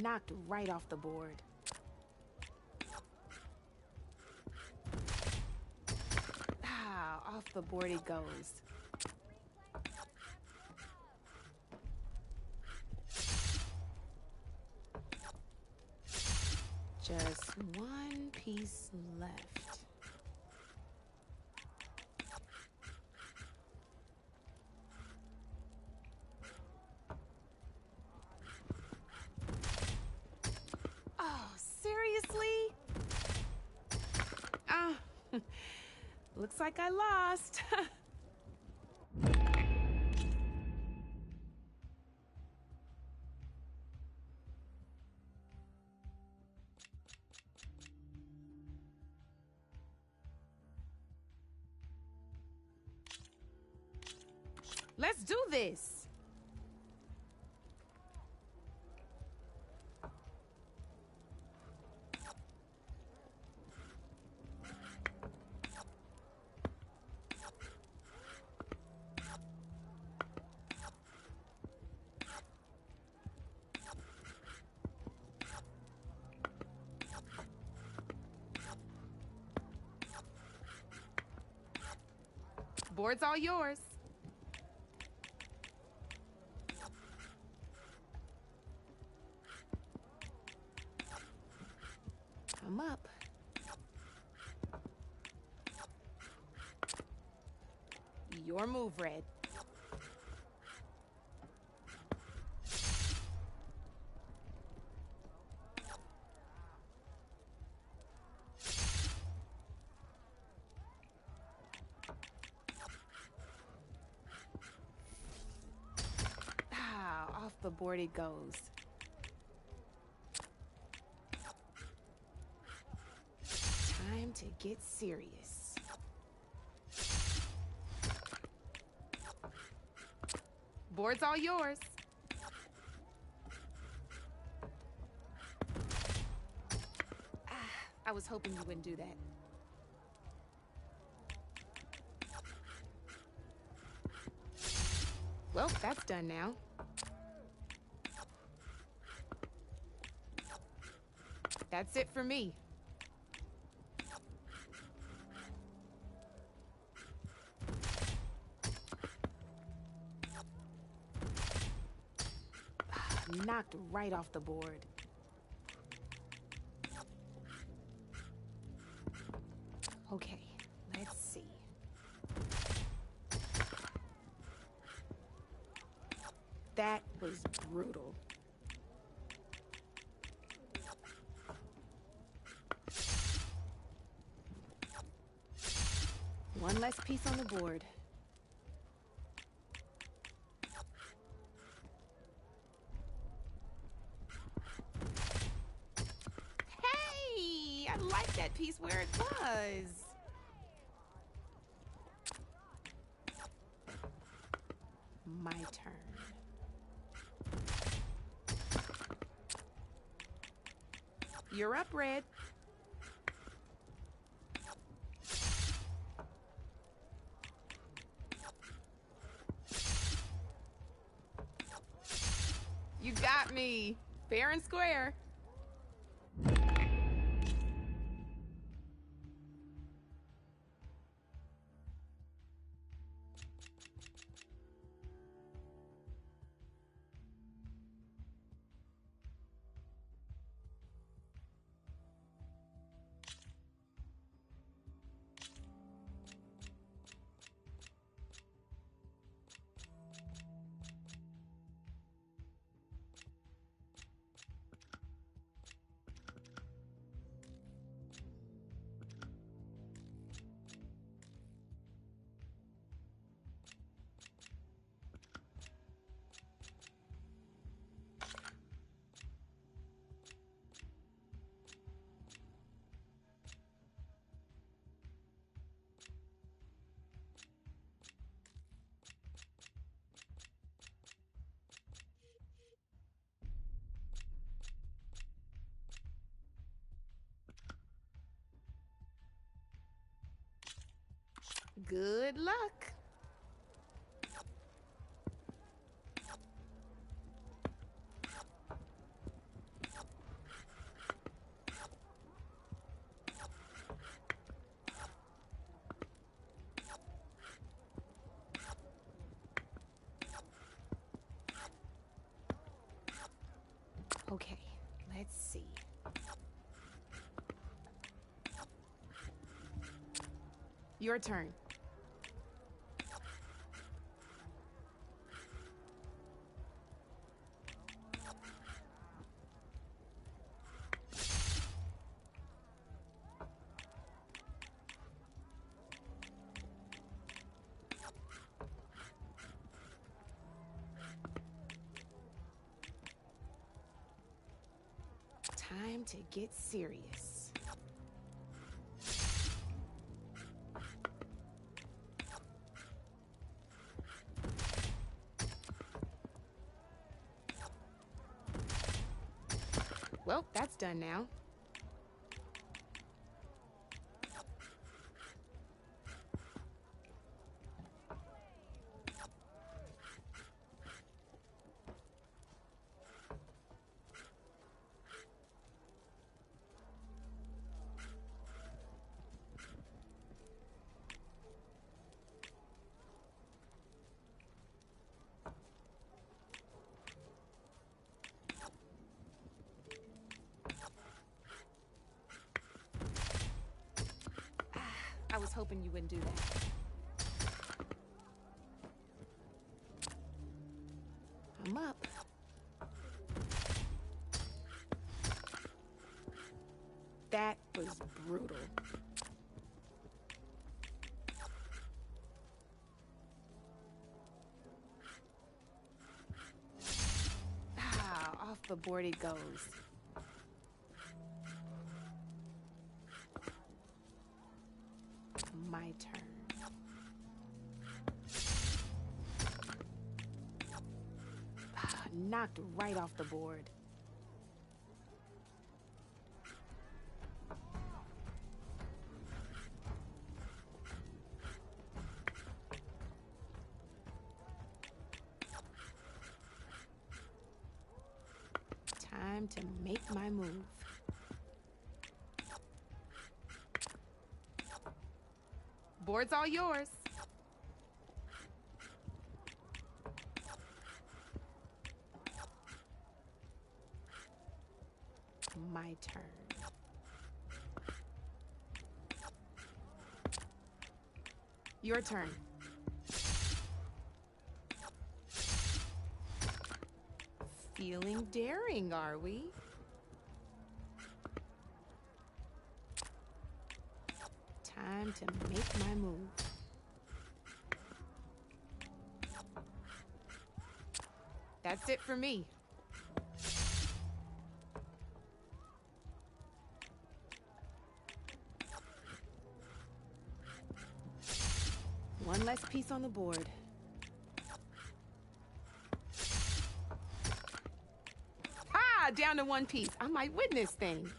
Knocked right off the board. Off the board it goes. Just one piece left. Looks like I lost. Let's do this. Board's all yours. I'm up. Your move, Red. Off the board it goes. Time to get serious. Board's all yours. I was hoping you wouldn't do that. Well, that's done now. That's it for me. Knocked right off the board. Okay, let's see. That was brutal. One less piece on the board. Hey! I like that piece where it was. My turn. You're up, Red. You got me. Fair and square. Good luck. Okay, let's see. Your turn. Time to get serious. Well, that's done now. I was hoping you wouldn't do that. I'm up. That was brutal. Off the board it goes. My turn. Knocked right off the board. Time to make my move. Board's all yours. My turn. Your turn. Feeling daring, are we? Time to make my move. That's it for me. One less piece on the board. Ah, down to one piece. I might win this thing.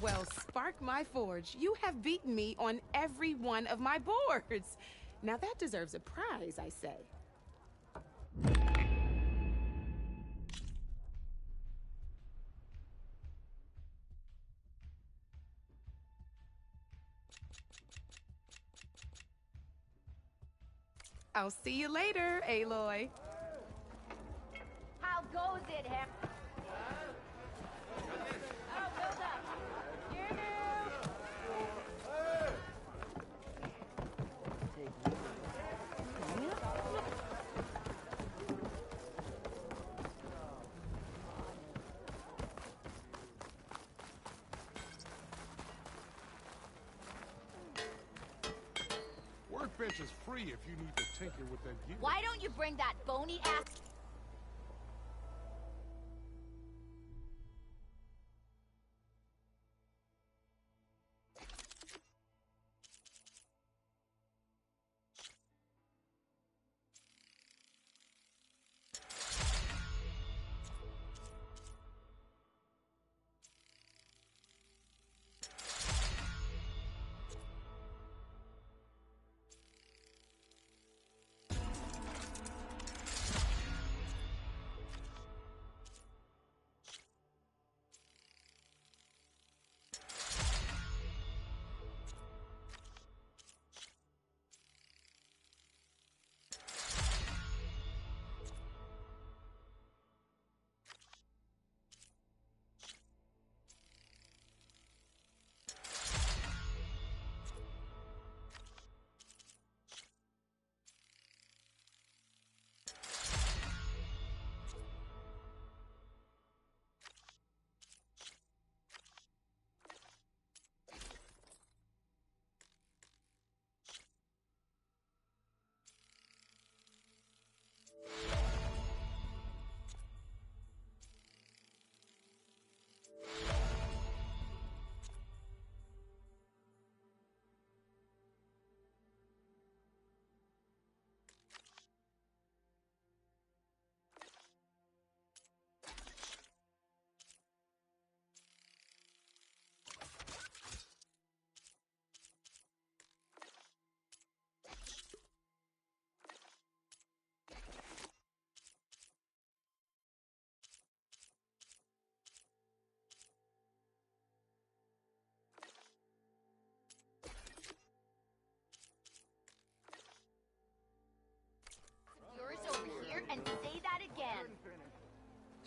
Well, spark my forge. You have beaten me on every one of my boards. Now that deserves a prize, I say. I'll see you later, Aloy. How goes it, Hep? Oh, build up. You Workbench is free if you need to tinker with that gear. Why don't you bring that bony ass...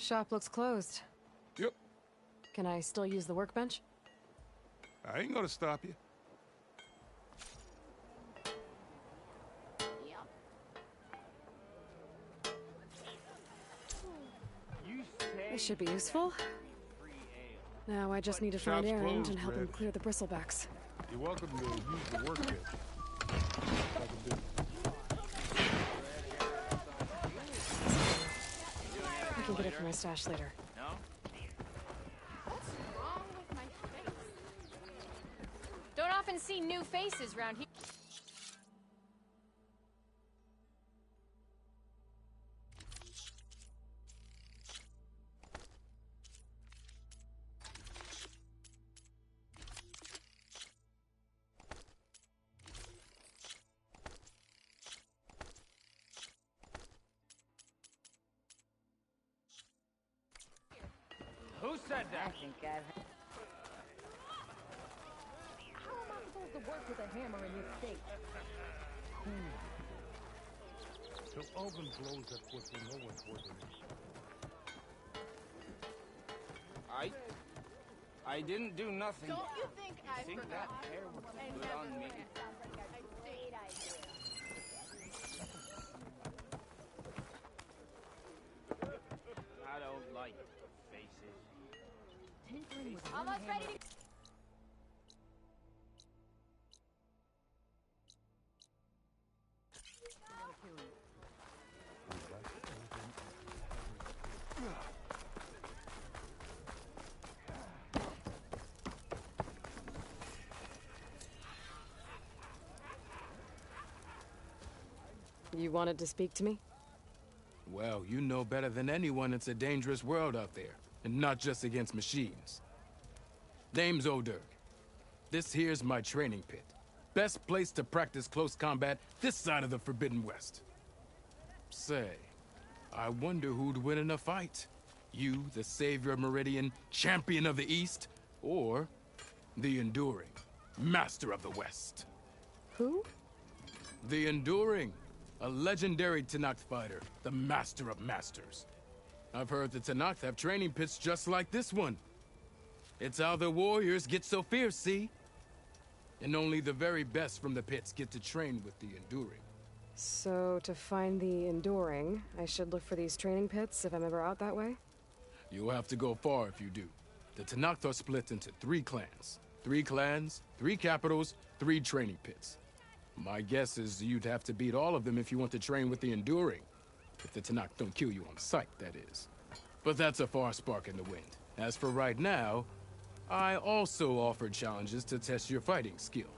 Shop looks closed. Yep. Can I still use the workbench? I ain't gonna stop you. This should be useful. Now I just need to find Shop's Aaron closed, and help him Red. clear the bristlebacks. You're welcome to use the workbench. I can get it from my stash later. Don't often see new faces around here. Who said that? I think I've heard. How am I supposed to work with a hammer in this state? So Alvin blows up what we know what's working. I didn't do nothing. Don't you think I think forgot? that hair would And good on never me? forget. Sounds like a great idea. I don't like faces. Almost ready to... You wanted to speak to me? Well, you know better than anyone it's a dangerous world out there, and not just against machines. Name's O'Dirk. This here's my training pit. Best place to practice close combat this side of the Forbidden West. Say, I wonder who'd win in a fight. You, the savior of Meridian, champion of the East, or the Enduring, master of the West. Who? The Enduring, a legendary Tenakth fighter, the master of masters. I've heard the Tenakth have training pits just like this one. It's how the warriors get so fierce, see? And only the very best from the pits get to train with the Enduring. So, to find the Enduring, I should look for these training pits if I'm ever out that way? You'll have to go far if you do. The Tenakth are split into 3 clans. 3 clans, 3 capitals, 3 training pits. My guess is you'd have to beat all of them if you want to train with the Enduring. If the Tenakth don't kill you on sight, that is. But that's a far spark in the wind. As for right now, I also offer challenges to test your fighting skill.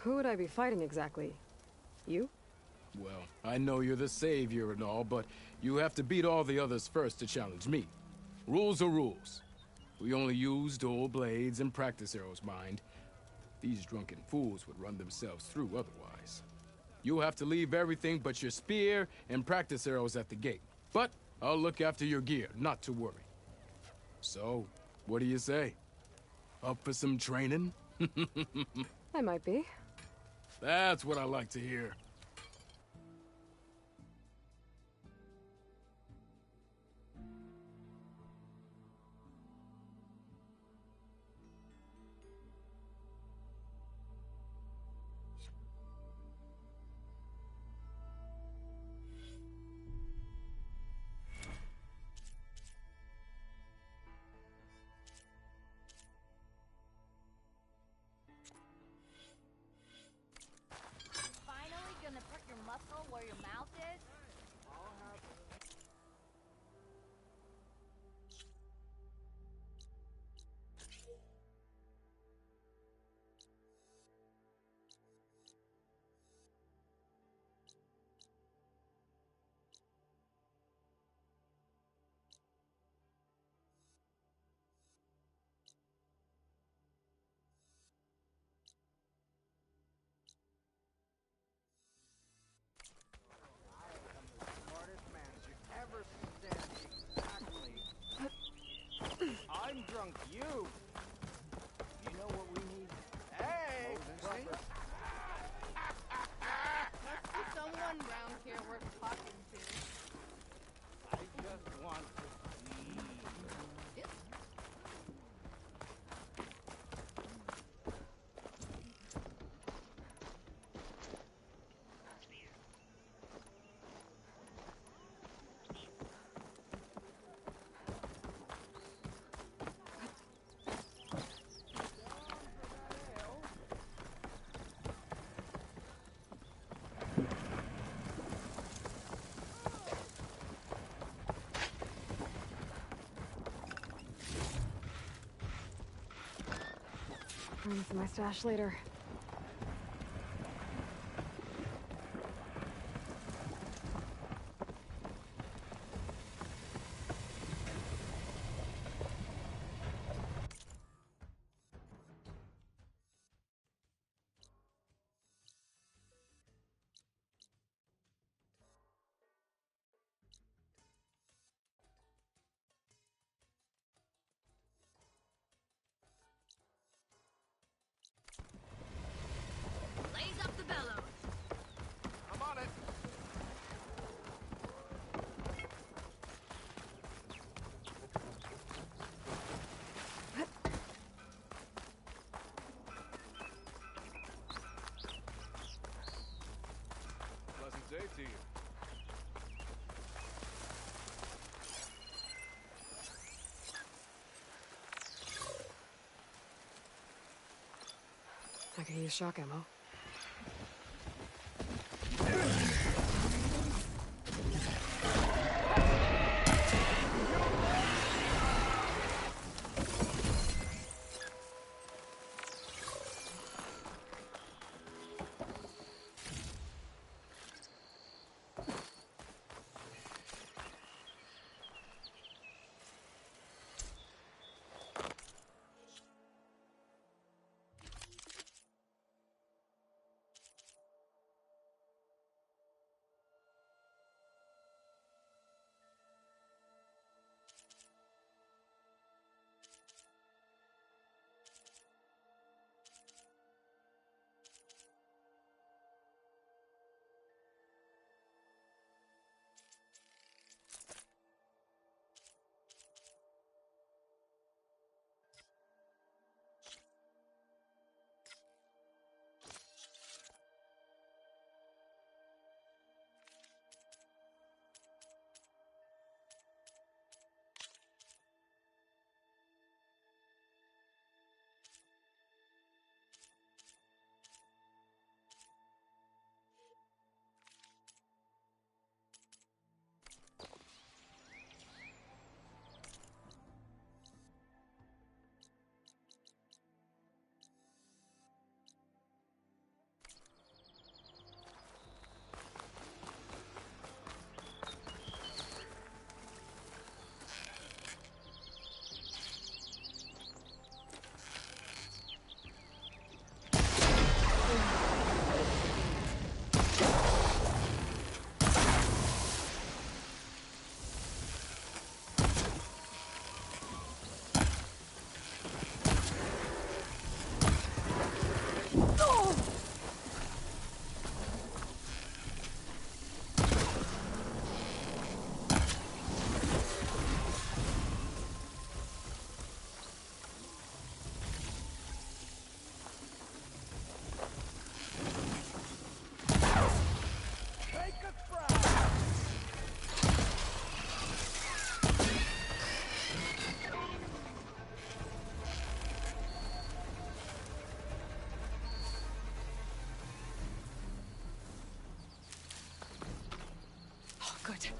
Who would I be fighting exactly? You? Well, I know you're the savior and all, but you have to beat all the others first to challenge me. Rules are rules. We only use dual blades and practice arrows, mind. These drunken fools would run themselves through otherwise. You'll have to leave everything but your spear and practice arrows at the gate. But I'll look after your gear, not to worry. So, what do you say? Up for some training? I might be. That's what I like to hear. Finally Throw this in my stash later. Blaze up the bellows. I'm on it. Pleasant day to you. I could use shock ammo. Good.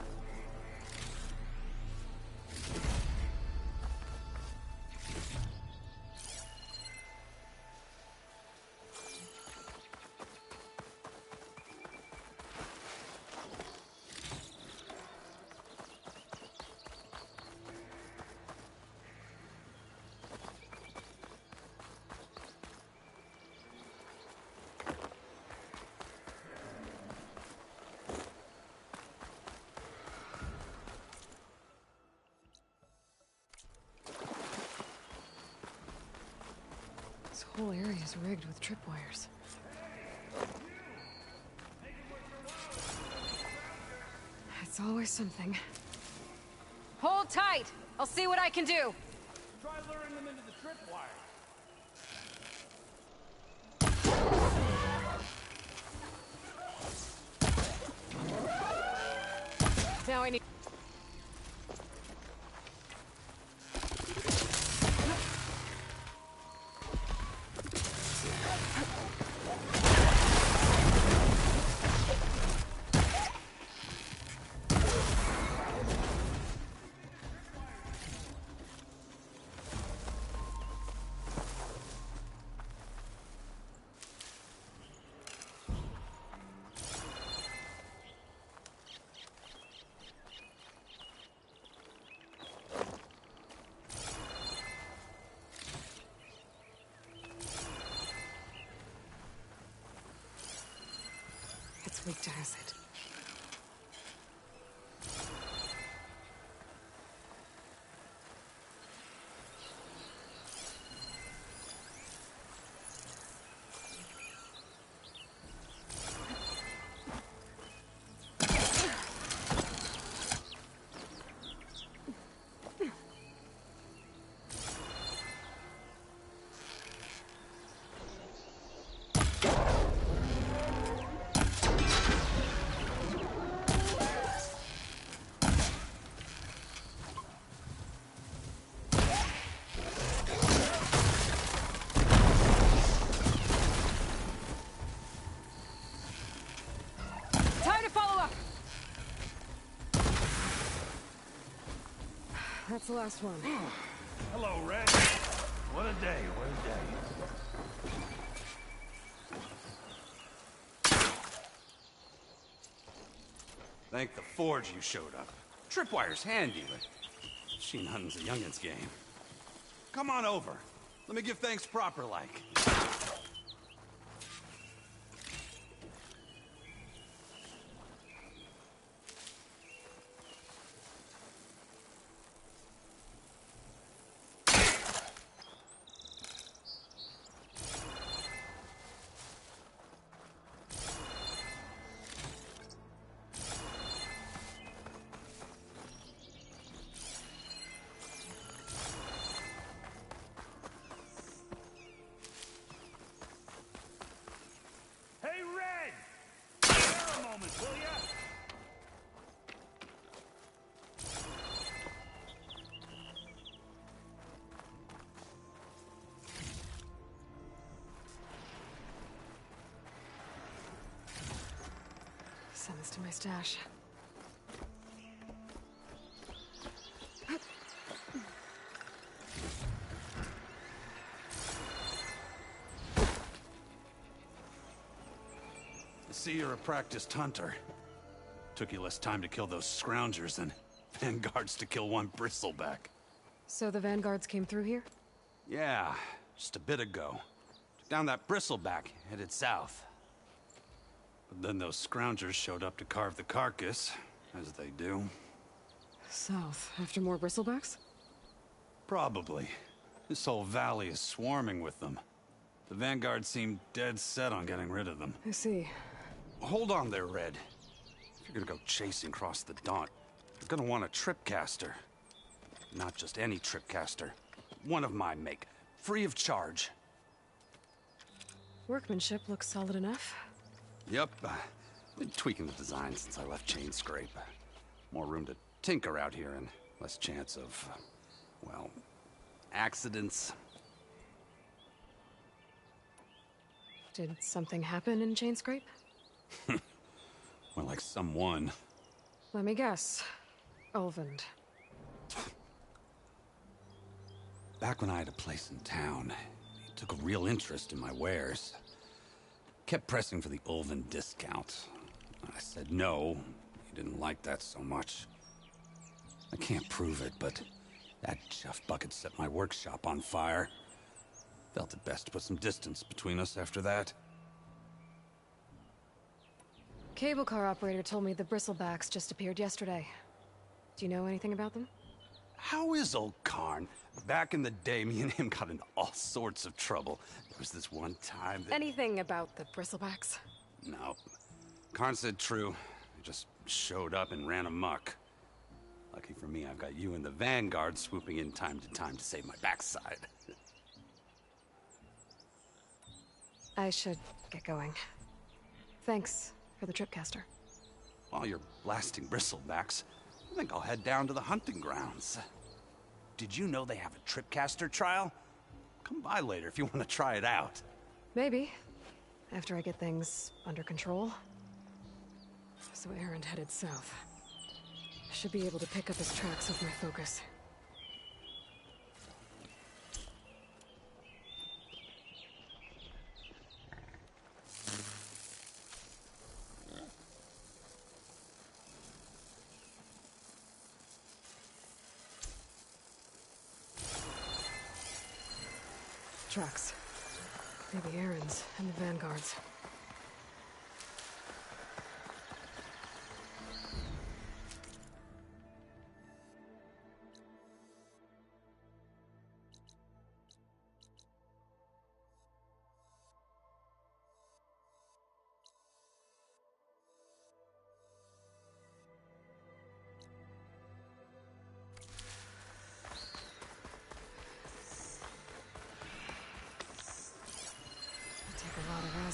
This whole area is rigged with tripwires. It's always something. Hold tight! I'll see what I can do! Try luring them into the tripwire. Now I need... It's weak to acid. That's the last one. Hello, Red. What a day, what a day. Thank the Forge you showed up. Tripwire's handy, but machine hunting's a youngin's game. Come on over. Let me give thanks proper like. Hey, Red! Spare a moment, will ya? Send this to my stash. I see you're a practiced hunter. Took you less time to kill those scroungers than Vanguards to kill one bristleback. So the Vanguards came through here? Yeah, just a bit ago. Took down that bristleback, headed south. But then those scroungers showed up to carve the carcass, as they do. South, after more bristlebacks? Probably. This whole valley is swarming with them. The Vanguard seemed dead set on getting rid of them. I see. Hold on there, Red. If you're gonna go chasing across the Daunt, you're gonna want a tripcaster. Not just any tripcaster. One of my make. Free of charge. Workmanship looks solid enough. Yep. Been tweaking the design since I left Chain Scrape. More room to tinker out here and less chance of, well, accidents. Did something happen in Chain Scrape? Well, like someone. Let me guess. Ulvund. Back when I had a place in town, he took a real interest in my wares. Kept pressing for the Ulvund discount. I said no. He didn't like that so much. I can't prove it, but that chuff bucket set my workshop on fire. Felt it best to put some distance between us after that. Cable car operator told me the bristlebacks just appeared yesterday. Do you know anything about them? How is old Karn? Back in the day, me and him got into all sorts of trouble. There was this one time that... Anything about the bristlebacks? No. Karn said true. He just showed up and ran amok. Lucky for me, I've got you and the Vanguard swooping in time to save my backside. I should get going. Thanks for the tripcaster. While you're blasting bristlebacks, I think I'll head down to the hunting grounds. Did you know they have a tripcaster trial? Come by later if you want to try it out. Maybe. After I get things under control. So Erend headed south. Should be able to pick up his tracks with my focus. Tracks. Maybe Erend's and the Vanguard's.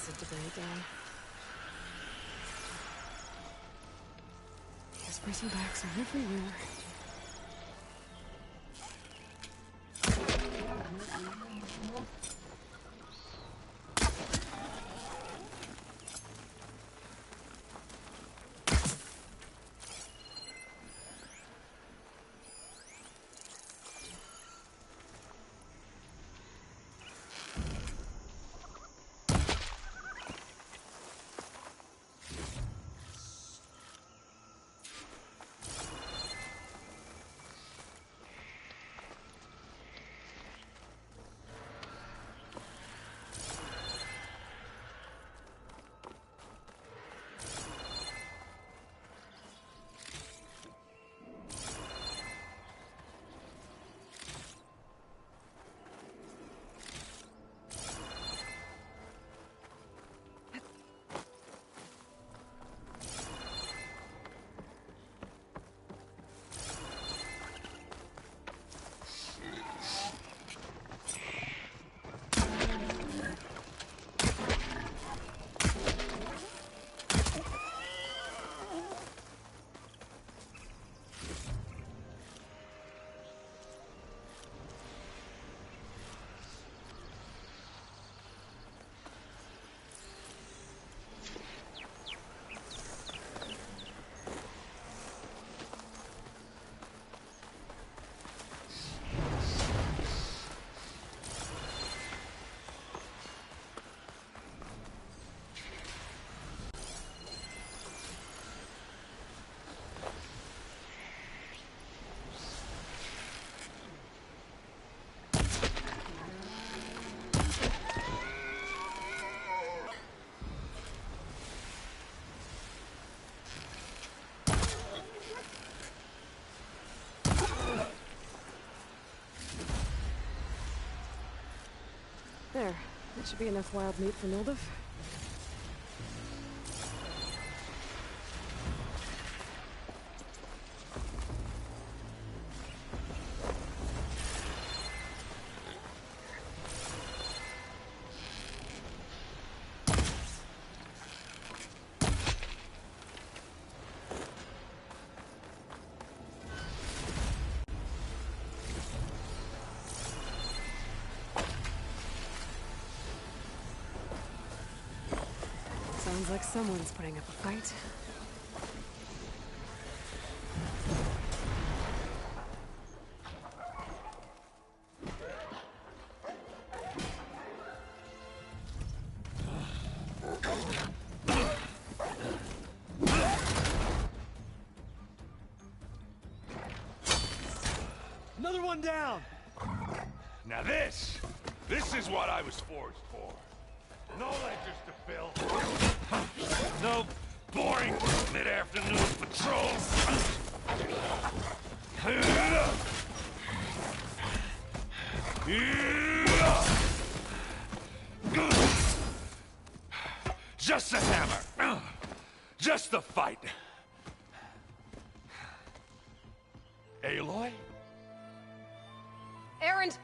acid to bring it down. These bristlebacks are everywhere. There. That should be enough wild meat for Nildiv. Sounds like someone's putting up a fight. Another one down! Now this is what I was forged for. No ledgers to fill. No boring mid-afternoon patrols. Just the hammer. Just the fight. Aloy? Erend!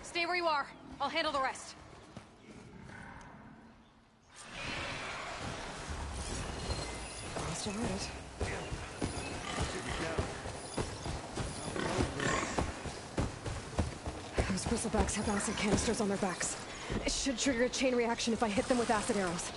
Stay where you are. I'll handle the rest. Must have heard it. Those bristlebacks have acid canisters on their backs. It should trigger a chain reaction if I hit them with acid arrows.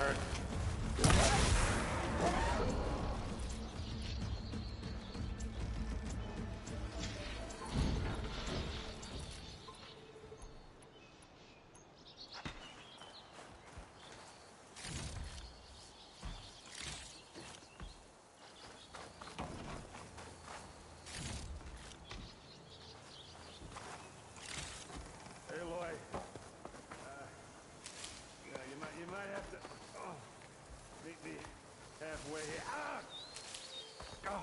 hurt. Halfway here. Ah! God.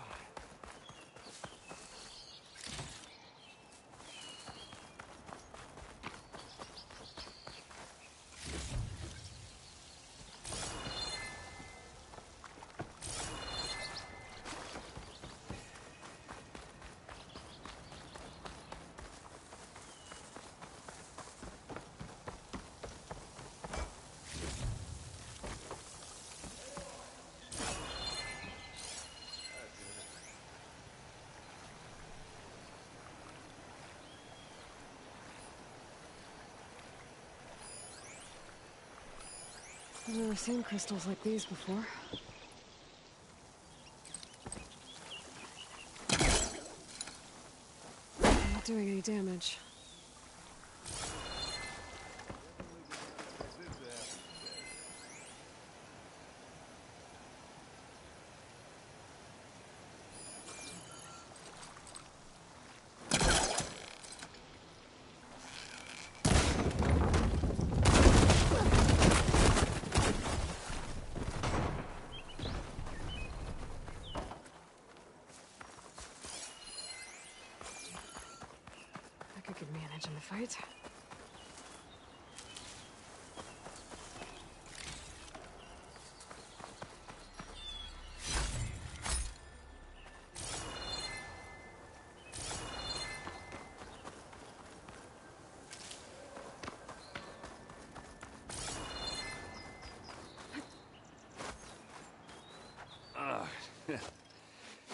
I've never seen crystals like these before. Not doing any damage. I could manage in the fight.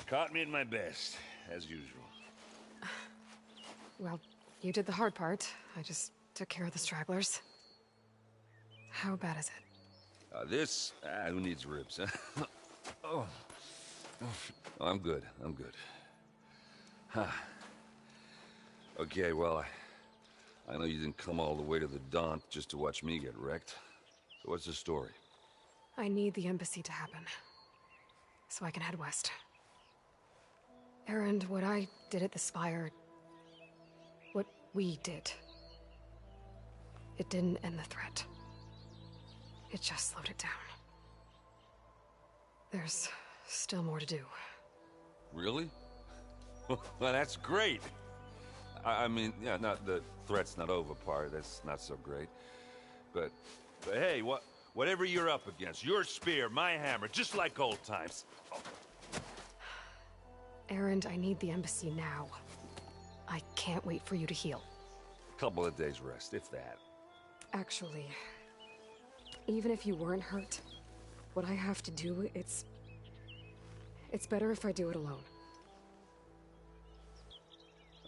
Caught me at my best, as usual. Well, you did the hard part. I just took care of the stragglers. How bad is it? This? Who needs ribs, huh? Oh. Oh, I'm good. I'm good. Huh. Okay, well, I know you didn't come all the way to the Daunt just to watch me get wrecked. So what's the story? I need the embassy to happen, so I can head west. Erend, what I did at the Spire... what we did... it didn't end the threat. It just slowed it down. There's still more to do. Really? Well, that's great. I mean, yeah, not the threat's not over part. That's not so great. But hey, whatever you're up against, your spear, my hammer, just like old times. Oh. Erend, I need the embassy now. I can't wait for you to heal. Couple of days rest, if that. Actually, even if you weren't hurt, what I have to do, it's better if I do it alone.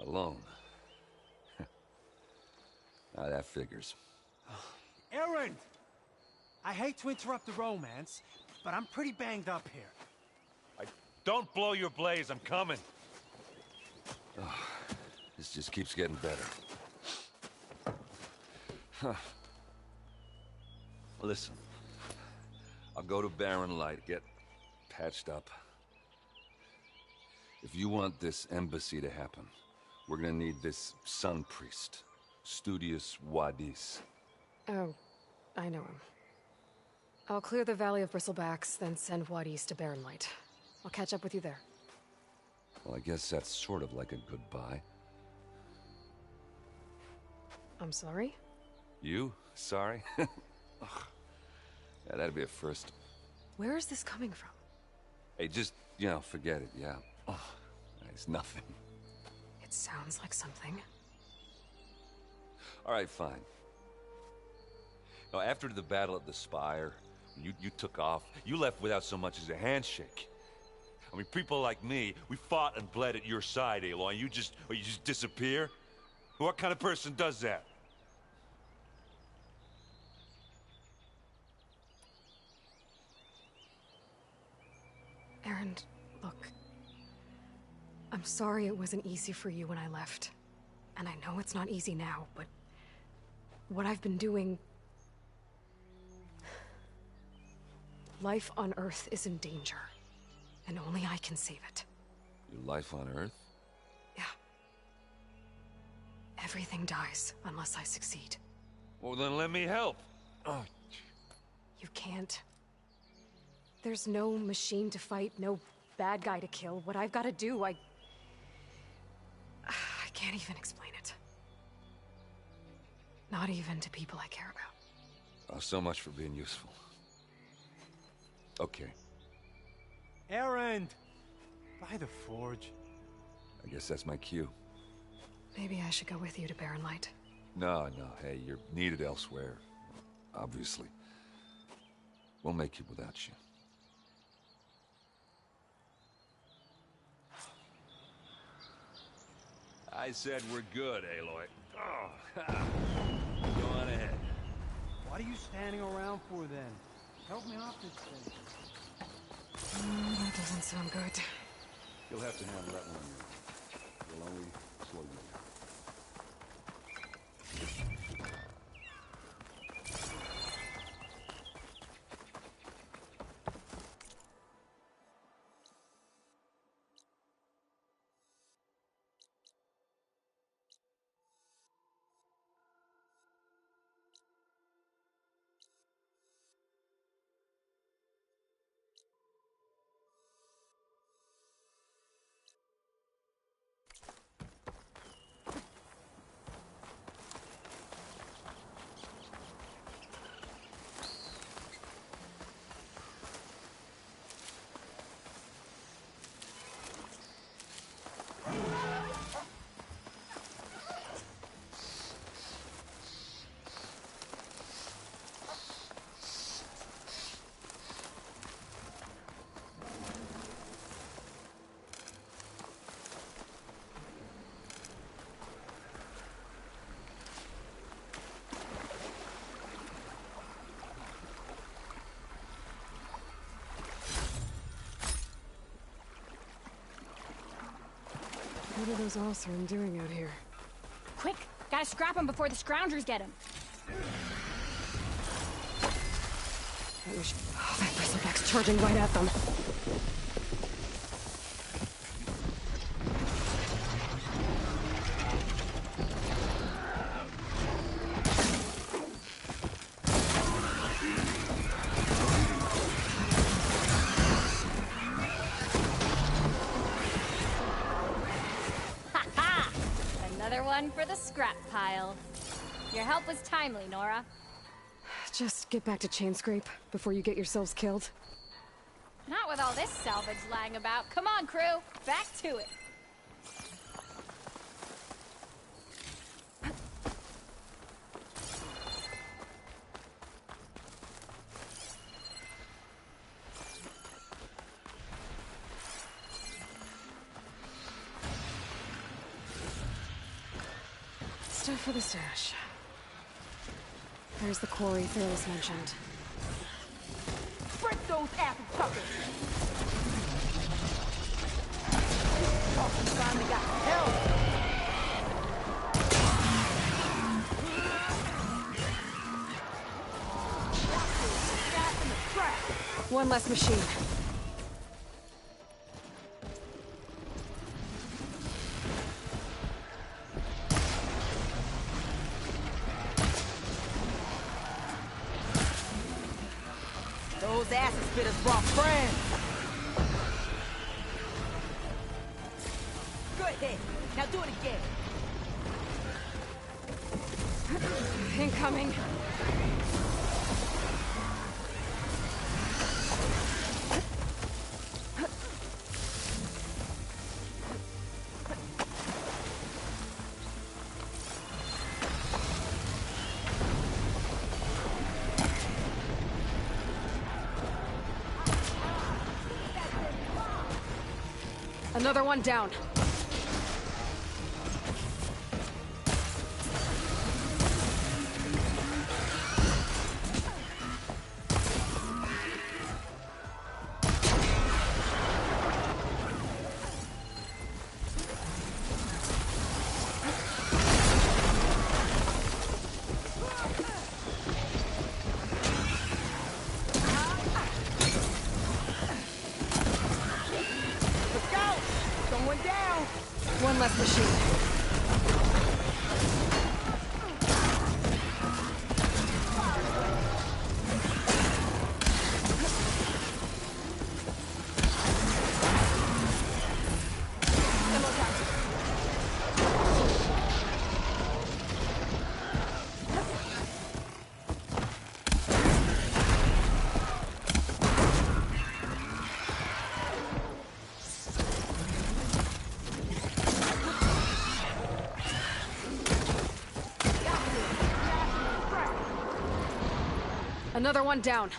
Alone? Now that figures. Erend! I hate to interrupt the romance, but I'm pretty banged up here. Don't blow your blaze, I'm coming. Oh, this just keeps getting better. Huh. Listen, I'll go to Barren Light, get patched up. If you want this embassy to happen, we're gonna need this sun priest, Studius Wadis. Oh, I know him. I'll clear the Valley of Bristlebacks, then send Wadis to Barren Light. I'll catch up with you there. Well, I guess that's sort of like a goodbye. I'm sorry? You? Sorry? Ugh. Yeah, that'd be a first. Where is this coming from? Hey, just, forget it, yeah. Oh, it's nothing. It sounds like something. All right, fine. Now, after the Battle at the Spire, you took off, you left without so much as a handshake. I mean, people like me, we fought and bled at your side, Aloy, and you just disappear? What kind of person does that? Look, I'm sorry it wasn't easy for you when I left. And I know it's not easy now, but what I've been doing... Life on Earth is in danger, and only I can save it. Your life on Earth? Yeah. Everything dies unless I succeed. Well, then let me help. Oh. You can't. There's no machine to fight, no bad guy to kill. What I've got to do, I can't even explain it. Not even to people I care about. Oh, so much for being useful. Okay. Erend! By the forge. I guess that's my cue. Maybe I should go with you to Barren Light. No, hey, you're needed elsewhere. Obviously. We'll make it without you. I said we're good, Aloy. Oh, go on ahead. What are you standing around for then? Help me off this thing. That doesn't sound good. You'll have to handle that one. We'll only slow you down. What are those Oseram doing out here? Quick! Gotta scrap him before the scroungers get him. Oh, that bristleback's charging right at them. For the scrap pile. Your help was timely, Nora. Just get back to Chainscrape before you get yourselves killed. Not with all this salvage lying about. Come on, crew. Back to it. Stuff for the stash. There's the quarry Fearless mentioned. Break those apple puppets! Oh, we finally got help! One less machine. Those acid spitters brought friends. Good hit. Now do it again. Incoming. Another one down. One less machine. Another one down.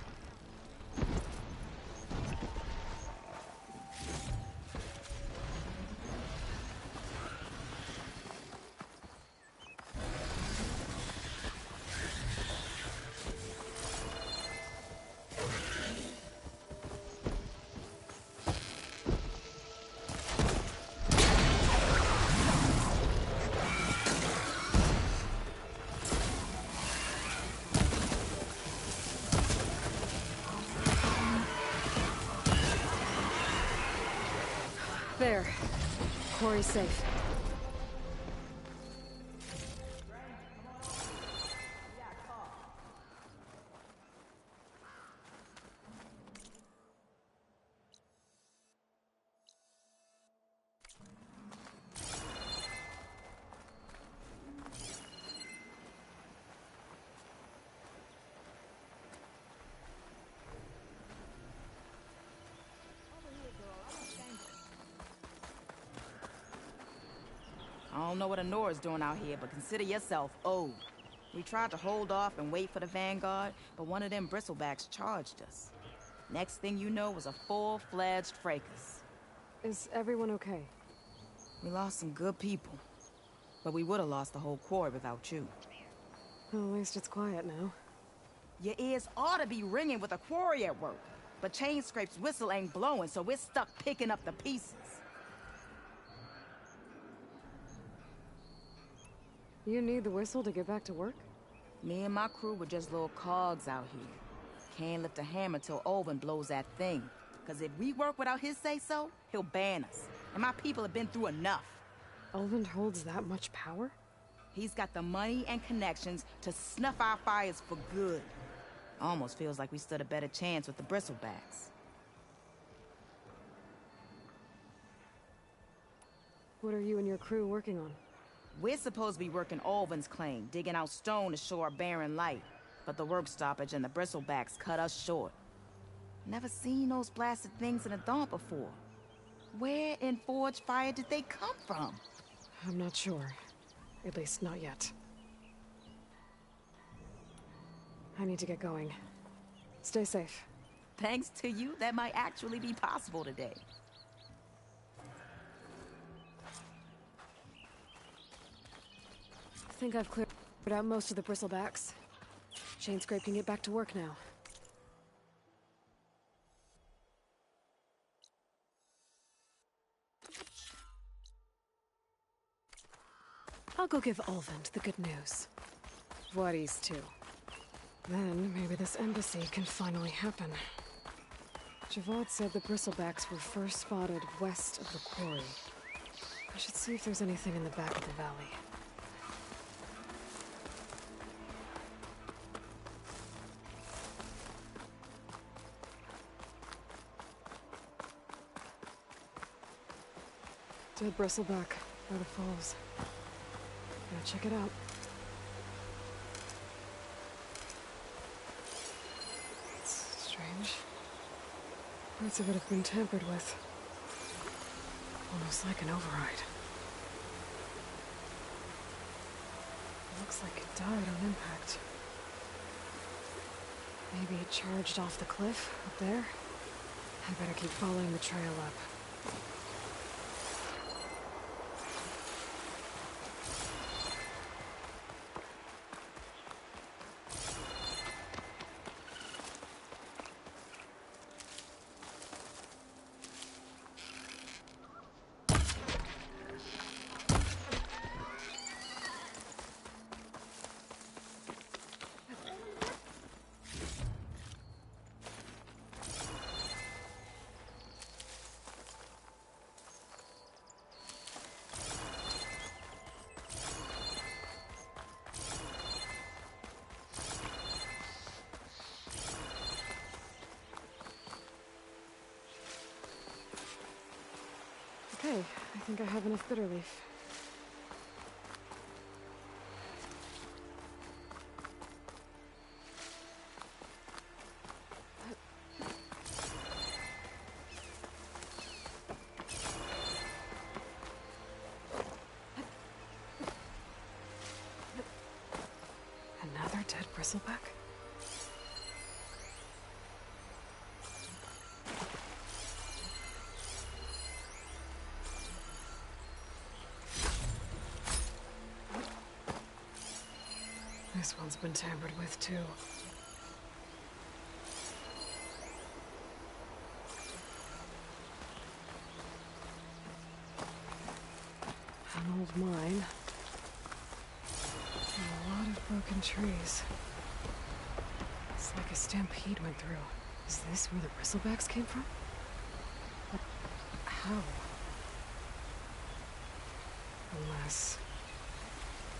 There. Quarry's safe. I don't know what Honora's doing out here, but consider yourself owed. We tried to hold off and wait for the Vanguard, but one of them bristlebacks charged us. Next thing you know was a full-fledged fracas. Is everyone okay? We lost some good people, but we would have lost the whole quarry without you. Well, at least it's quiet now. Your ears ought to be ringing with a quarry at work, but Chainscrape's whistle ain't blowing, so we're stuck picking up the pieces. You need the whistle to get back to work? Me and my crew were just little cogs out here. Can't lift a hammer till Olvin blows that thing. Cause if we work without his say-so, he'll ban us. And my people have been through enough. Olvin holds that much power? He's got the money and connections to snuff our fires for good. Almost feels like we stood a better chance with the bristlebacks. What are you and your crew working on? We're supposed to be working Olvin's claim, digging out stone to show our barren light. But the work stoppage and the bristlebacks cut us short. Never seen those blasted things in a Daunt before. Where in Forge Fire did they come from? I'm not sure. At least not yet. I need to get going. Stay safe. Thanks to you, that might actually be possible today. I think I've cleared out most of the bristlebacks. Chainscrape can get back to work now. I'll go give Olvin the good news. What he's to. Then maybe this embassy can finally happen. Javad said the bristlebacks were first spotted west of the quarry. I should see if there's anything in the back of the valley. Dead bristleback by the falls. Gotta check it out. It's strange. Parts of it have been tampered with. Almost like an override. Looks like it died on impact. Maybe it charged off the cliff up there? I better keep following the trail up. Okay, I think I have enough bitter leaf. Another dead bristleback? This one's been tampered with, too. An old mine. And a lot of broken trees. It's like a stampede went through. Is this where the bristlebacks came from? But how? Unless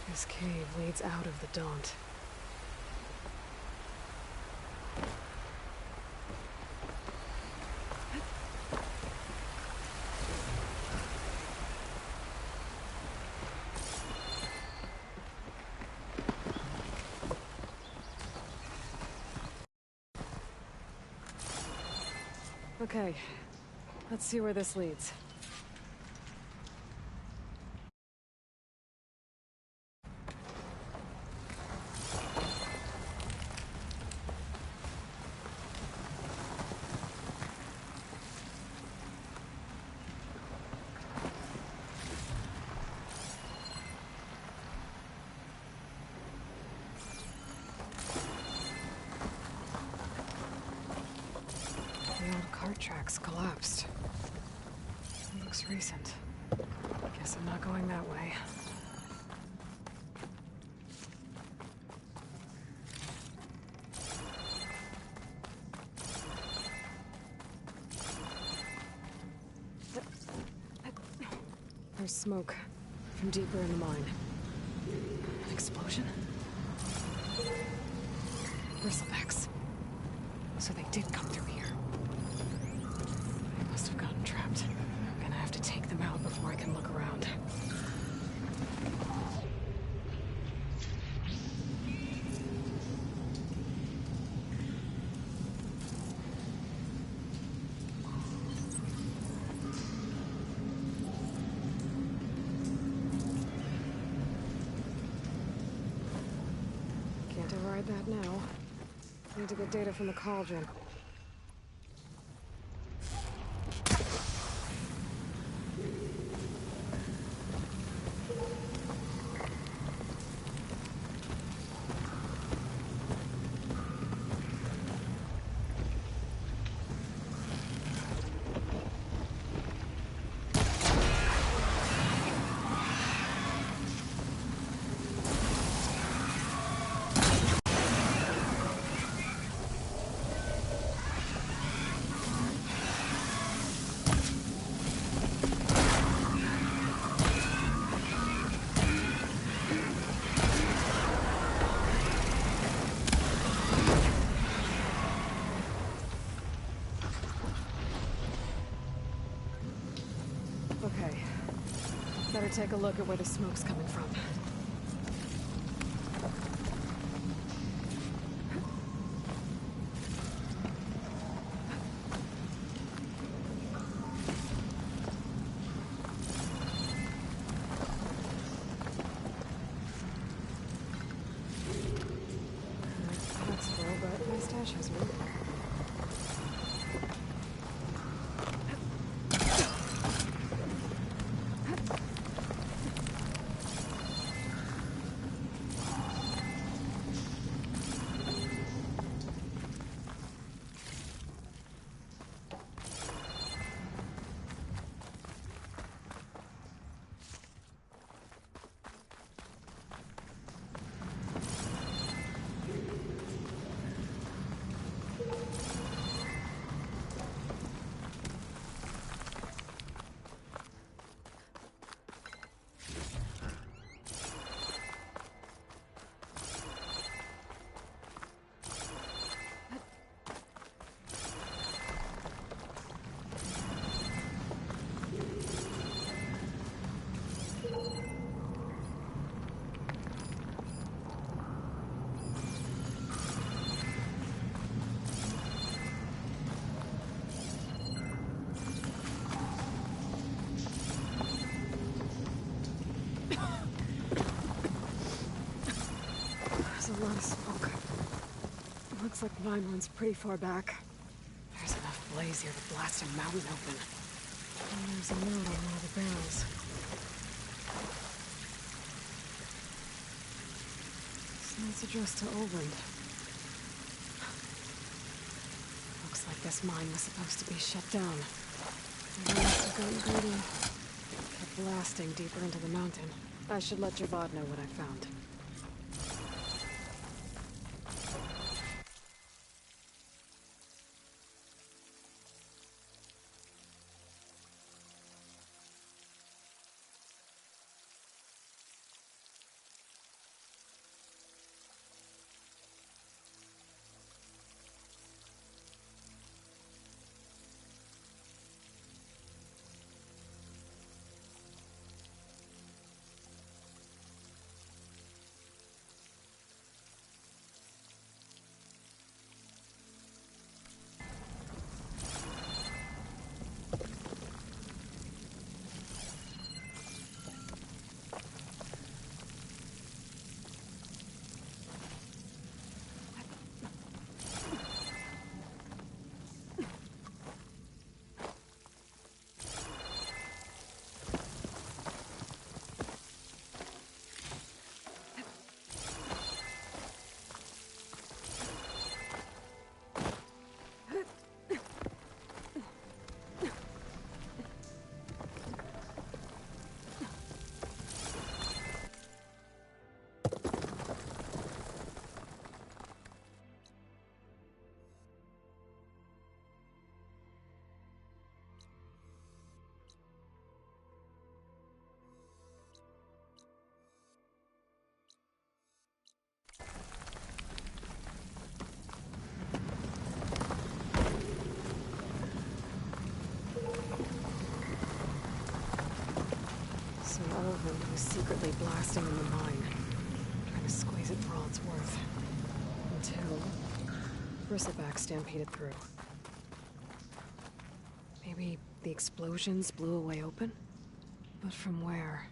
this cave leads out of the Daunt. Okay, let's see where this leads. The old cart tracks collapsed. It looks recent. Guess I'm not going that way. There's smoke from deeper in the mine. An explosion? Bristlebacks. So they did come through here. They must have gotten trapped. I'm gonna have to take them out before I can look around. Can't override that now. Need to get data from the cauldron. Okay. Better take a look at where the smoke's coming from. That's full, but my stash has room. Looks like the mine runs pretty far back. There's enough blaze here to blast a mountain open. And there's a note on one of the barrels. This note's addressed to Olvend. Looks like this mine was supposed to be shut down. The must have gotten greedy. Kept blasting deeper into the mountain. I should let Javad know what I found. Olvend was secretly blasting in the mine, trying to squeeze it for all it's worth. Until Bristleback stampeded through. Maybe the explosions blew a way open? But from where?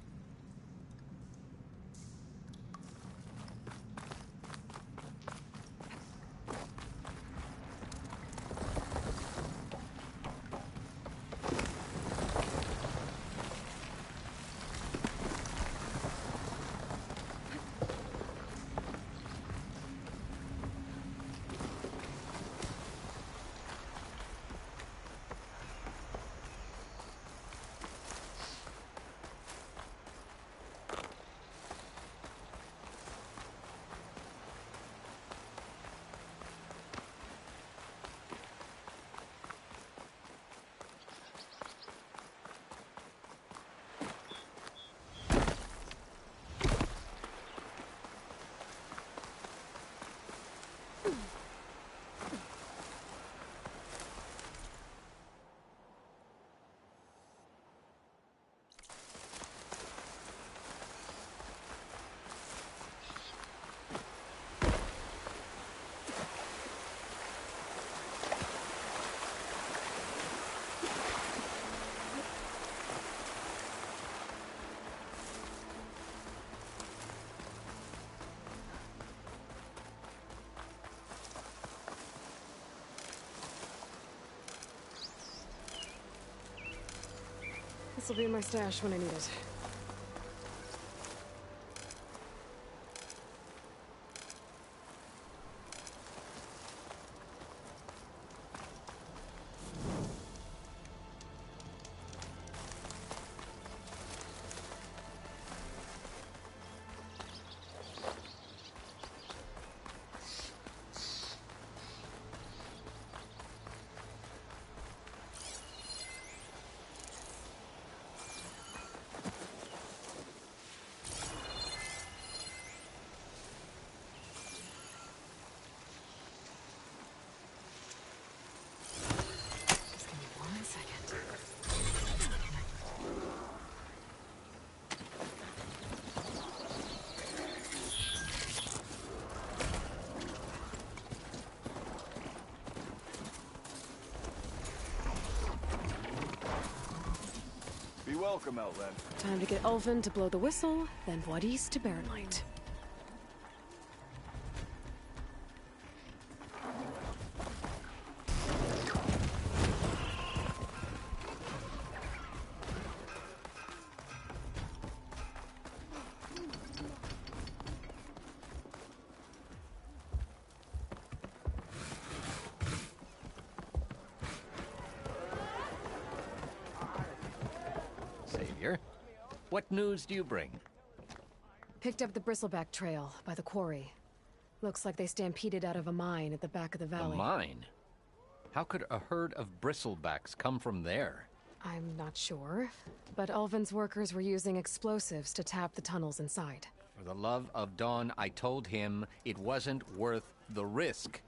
This'll be in my stash when I need it. Welcome, Outland. Time to get Olvend to blow the whistle, then Wadis to Baronlight. Savior. What news do you bring? Picked up the Bristleback Trail by the quarry. Looks like they stampeded out of a mine at the back of the valley. A mine? How could a herd of bristlebacks come from there? I'm not sure, but Ulvin's workers were using explosives to tap the tunnels inside. For the love of Dawn, I told him it wasn't worth the risk.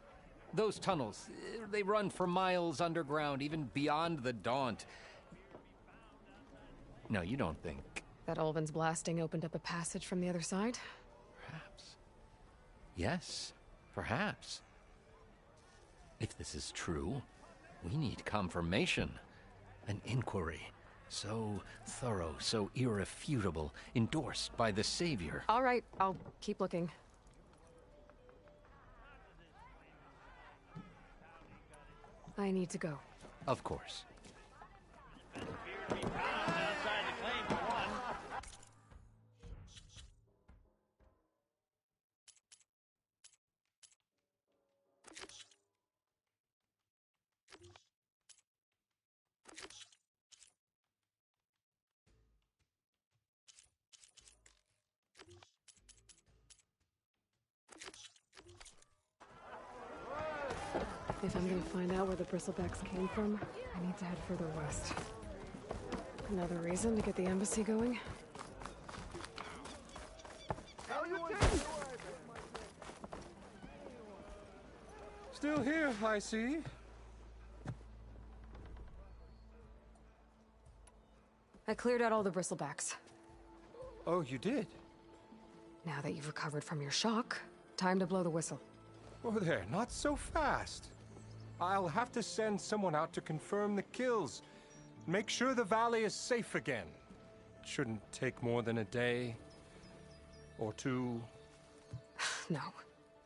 Those tunnels, they run for miles underground, even beyond the Daunt. No, you don't think... That Ulvin's blasting opened up a passage from the other side? Perhaps. Yes, perhaps. If this is true, we need confirmation. An inquiry. So thorough, so irrefutable, endorsed by the Savior. All right, I'll keep looking. I need to go. Of course. If I'm gonna find out where the Bristlebacks came from, I need to head further west. Another reason to get the embassy going? Still here, I see. I cleared out all the Bristlebacks. Oh, you did? Now that you've recovered from your shock, time to blow the whistle. Oh, there, not so fast. I'll have to send someone out to confirm the kills. Make sure the valley is safe again. Shouldn't take more than a day or two. No.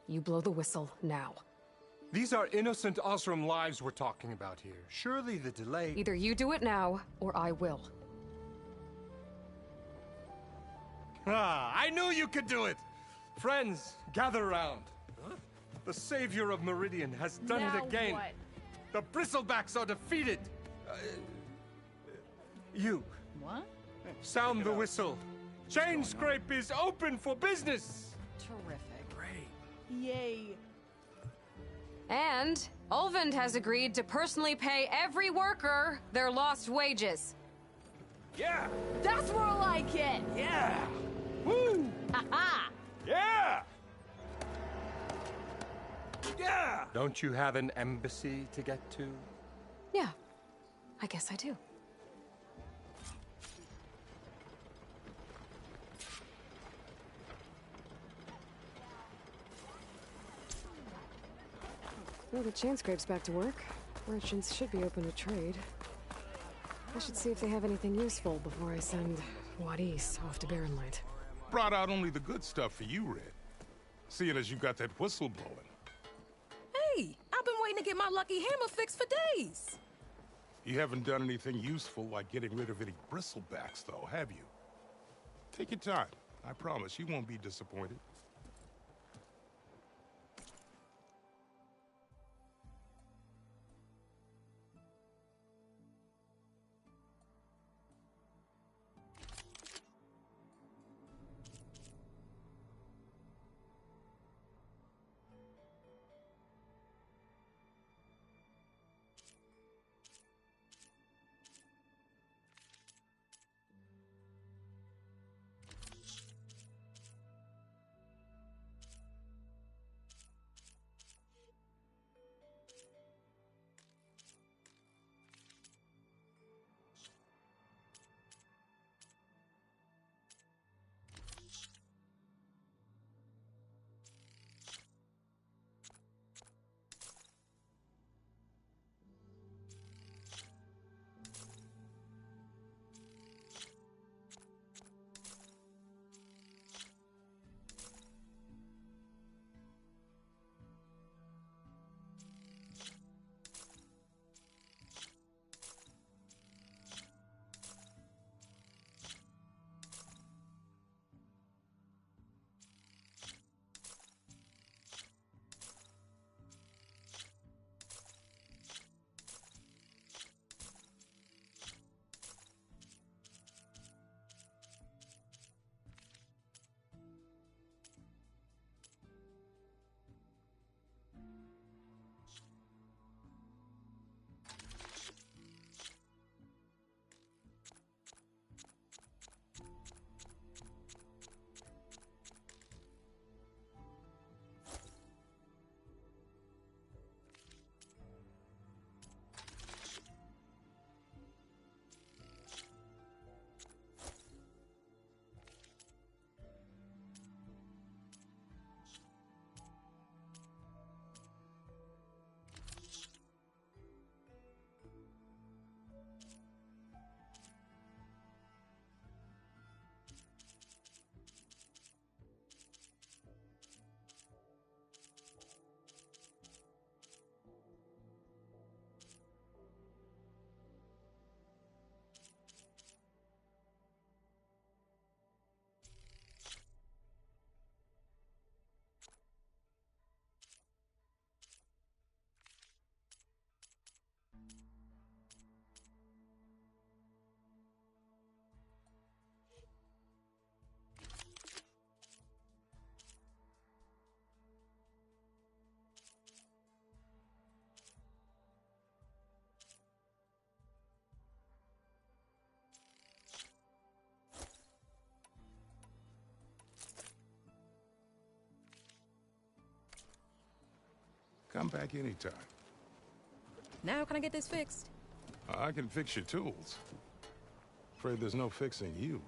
You blow the whistle now. These are innocent Osram lives we're talking about here. Surely the delay... Either you do it now, or I will. Ah, I knew you could do it! Friends, gather around. The Savior of Meridian has done it again. What? The Bristlebacks are defeated. You. What? Sound the whistle. Chainscrape is open for business. Terrific. Great. Yay. And Ulvund has agreed to personally pay every worker their lost wages. Yeah. That's more like it. Yeah. Woo. Ha-ha. Yeah. Yeah! Don't you have an embassy to get to? Yeah, I guess I do. Well, the Chainscrape's back to work. Merchants should be open to trade. I should see if they have anything useful before I send Wadis off to Barren Light. Brought out only the good stuff for you, Red. Seeing as you got that whistle blowing. Hey, I've been waiting to get my lucky hammer fixed for days. You haven't done anything useful like getting rid of any bristlebacks, though, have you? Take your time. I promise you won't be disappointed. back anytime. Now can I get this fixed? I can fix your tools. Afraid there's no fixing you.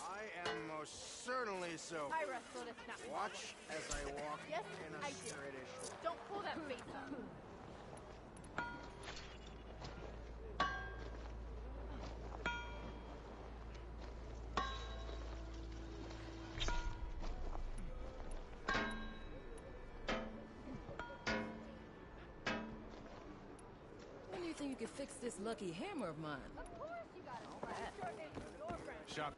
I am most certainly so. I wrestled a snap. Watch as I walk Yes, in a I do. British. Don't pull that face up. When do you think you could fix this lucky hammer of mine? Of course you got it. Your friend. Shot.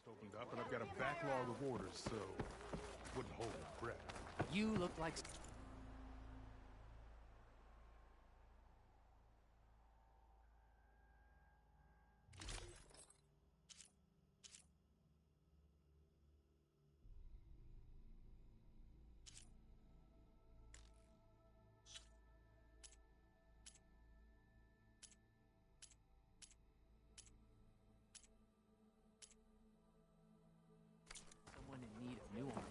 Opened up, and I've got a backlog of orders, so wouldn't hold my breath. You look like... someone in need of new armor.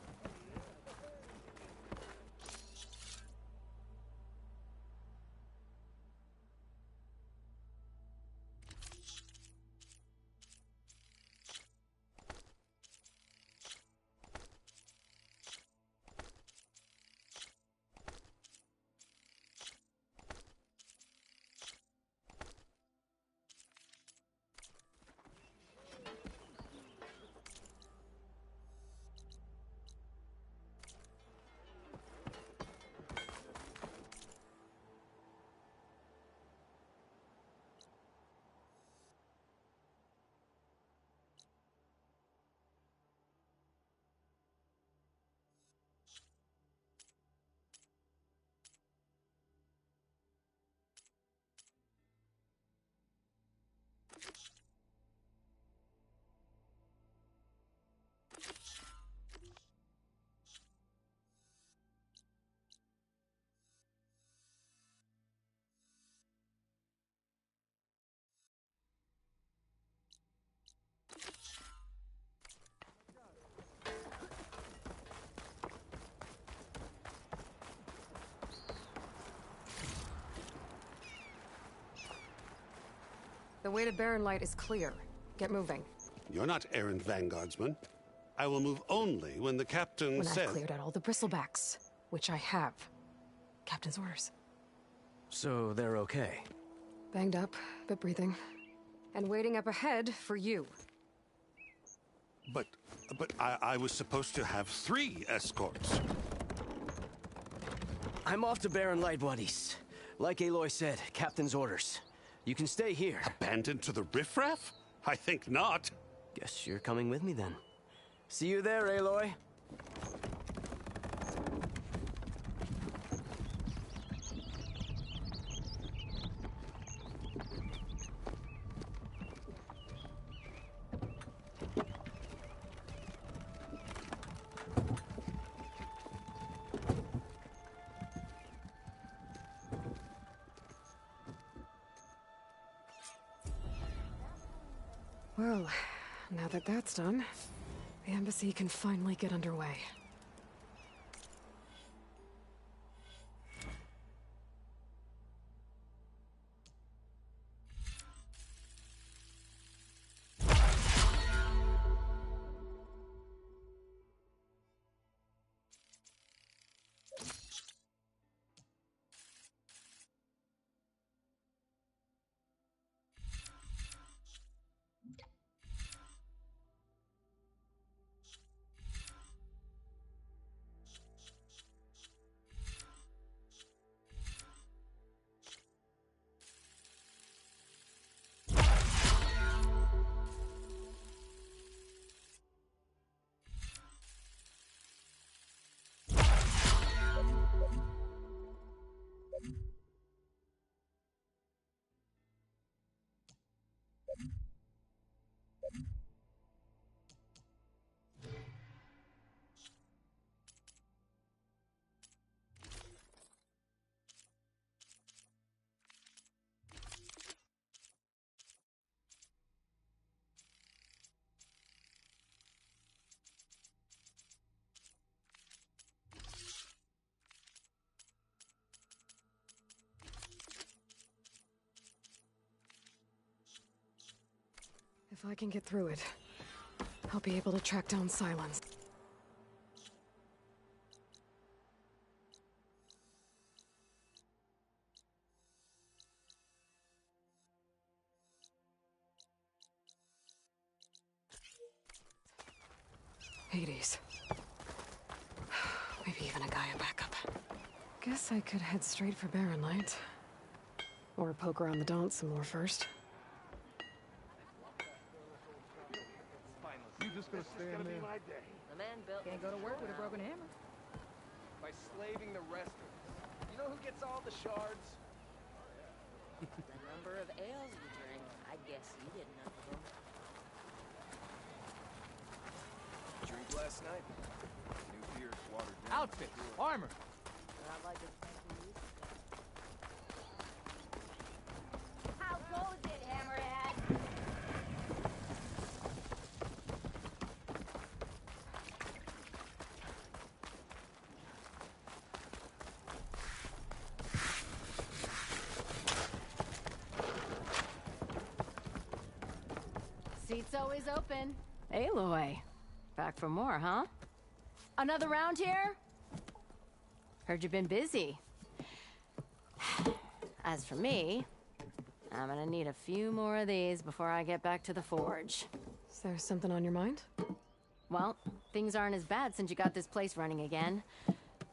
The way to Barren Light is clear. Get moving. You're not errant vanguardsman. I will move only when the captain When says... I've cleared out all the bristlebacks, which I have. Captain's orders. So they're okay? Banged up, but breathing. And waiting up ahead for you. But I was supposed to have 3 escorts. I'm off to Barren Light, buddies. Like Aloy said, captain's orders. You can stay here. Abandoned to the riffraff? I think not. Guess you're coming with me then. See you there, Aloy. Well, now that that's done, the embassy can finally get underway. If I can get through it, I'll be able to track down Silence. Hades. Maybe even a Gaia backup. Guess I could head straight for Barren Light. Or poke around the Daunt some more first. You just gonna stand there? The man built can't go to work with a broken hammer. By slaving the resters. You know who gets all the shards? The number of ales you drink, I guess you did enough of them. Drink last night. New beer's watered down. Outfit, armor. Not like it's How goes it, Hammerhead? Seat's always open. Aloy. Back for more, huh? Another round here? Heard you've been busy. As for me, I'm gonna need a few more of these before I get back to the forge. Is there something on your mind? Well, things aren't as bad since you got this place running again.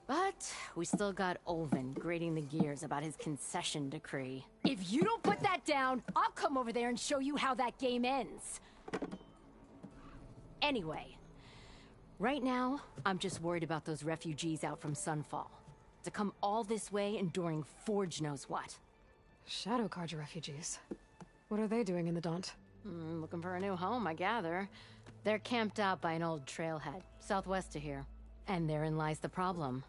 But we still got Olvin grating the gears about his concession decree. If you don't put that down, I'll come over there and show you how that game ends. Anyway, right now, I'm just worried about those refugees out from Sunfall. To come all this way enduring Forge knows what. Shadow Carja refugees. What are they doing in the Daunt? Looking for a new home, I gather. They're camped out by an old trailhead, southwest of here. And therein lies the problem.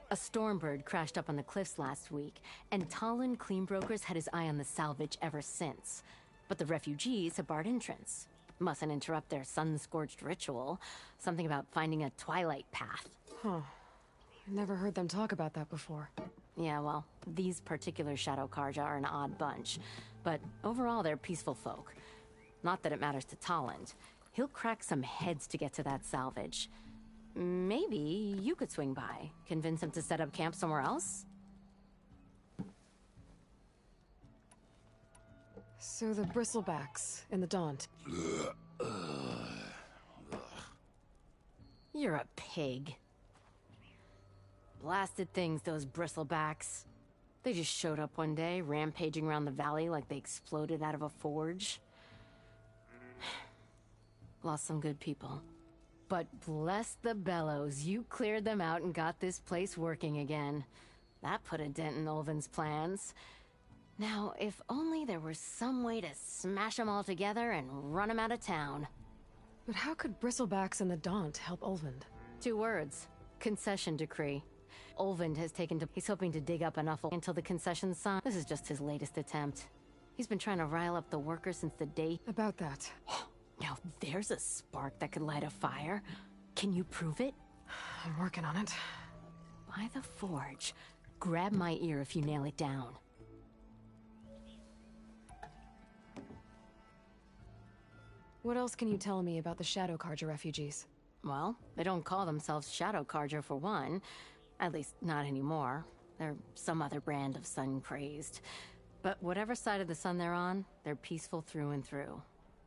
A Stormbird crashed up on the cliffs last week, and Talon Cleanbrokers had his eye on the salvage ever since. But the refugees have barred entrance. Mustn't interrupt their sun-scorched ritual. Something about finding a twilight path. Huh. Never heard them talk about that before. Yeah, well, these particular Shadow Carja are an odd bunch. But overall, they're peaceful folk. Not that it matters to Talon. He'll crack some heads to get to that salvage. Maybe you could swing by, convince him to set up camp somewhere else? So the Bristlebacks in the Daunt. You're a pig. Blasted things, those Bristlebacks. They just showed up one day, rampaging around the valley like they exploded out of a forge. Lost some good people. But bless the bellows, you cleared them out and got this place working again. That put a dent in Ulvin's plans. Now, if only there were some way to smash them all together and run them out of town. But how could Bristlebacks and the Daunt help Ulvund? 2 words. Concession decree. Ulvund has taken to... He's hoping to dig up enough until the concession's signed. This is just his latest attempt. He's been trying to rile up the workers since the day... About that. Now there's a spark that could light a fire. Can you prove it? I'm working on it. By the forge. Grab my ear if you nail it down. What else can you tell me about the Shadow Carja refugees? Well, they don't call themselves Shadow Carja for one. At least, not anymore. They're some other brand of sun-crazed. But whatever side of the sun they're on, they're peaceful through and through.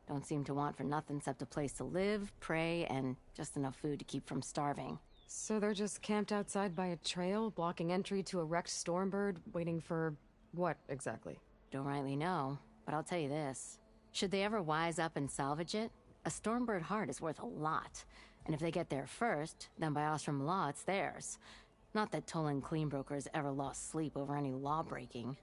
Don't seem to want for nothing except a place to live, pray, and just enough food to keep from starving. So they're just camped outside by a trail, blocking entry to a wrecked Stormbird, waiting for... what, exactly? Don't rightly know, but I'll tell you this. Should they ever wise up and salvage it, a Stormbird heart is worth a lot. And if they get there first, then by Ostrom law, it's theirs. Not that Toland Cleanbroker's ever lost sleep over any law-breaking.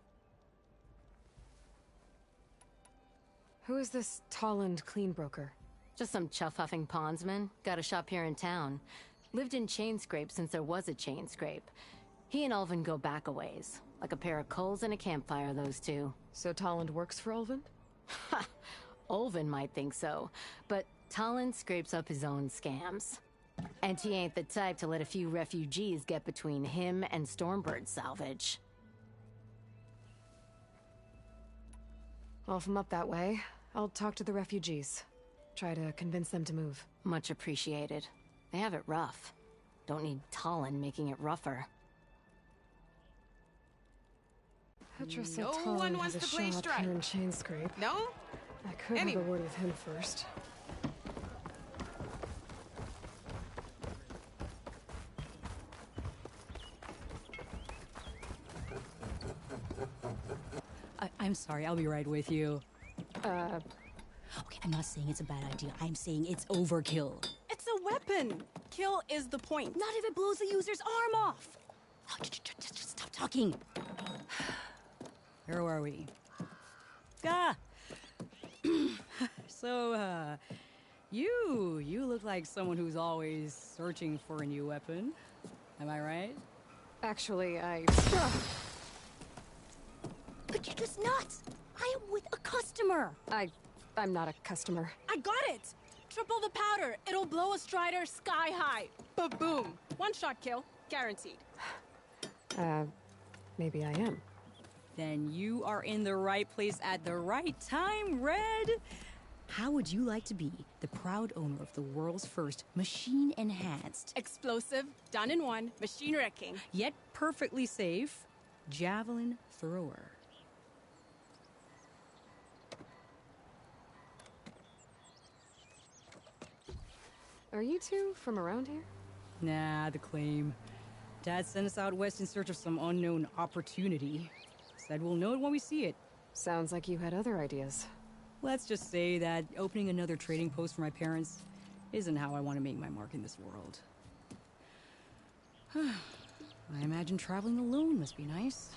Who is this Toland Cleanbroker? Just some chuff-huffing pondsman. Got a shop here in town. Lived in Chainscrape since there was a Chainscrape. He and Ulvund go back a ways. Like a pair of coals and a campfire, those two. So Toland works for Ulvund? Ha! Ulvund might think so, but Toland scrapes up his own scams. And he ain't the type to let a few refugees get between him and Stormbird salvage. Well, if I'm up that way, I'll talk to the refugees. Try to convince them to move. Much appreciated. They have it rough. Don't need Toland making it rougher. Petra said No Toland one has wants a to play shop strike. here in Chainscrape. No? I could Anyway. have a word with him first. I'm sorry, I'll be right with you. Okay, I'm not saying it's a bad idea. I'm saying it's overkill. It's a weapon. Kill is the point. Not if it blows the user's arm off. Oh, just stop talking. Where are we? So, you look like someone who's always searching for a new weapon. Am I right? Actually, But you're just nuts. I am with a customer. I'm not a customer. I got it. Triple the powder. It'll blow a Strider sky high. Ba-boom. One shot kill. Guaranteed. Maybe I am. Then you are in the right place at the right time, Red. How would you like to be the proud owner of the world's first machine-enhanced, Explosive, done in one, machine wrecking. Yet perfectly safe, javelin thrower? Are you two from around here? Nah, the claim. Dad sent us out west in search of some unknown opportunity. Said we'll know it when we see it. Sounds like you had other ideas. Let's just say that opening another trading post for my parents isn't how I want to make my mark in this world. I imagine traveling alone must be nice.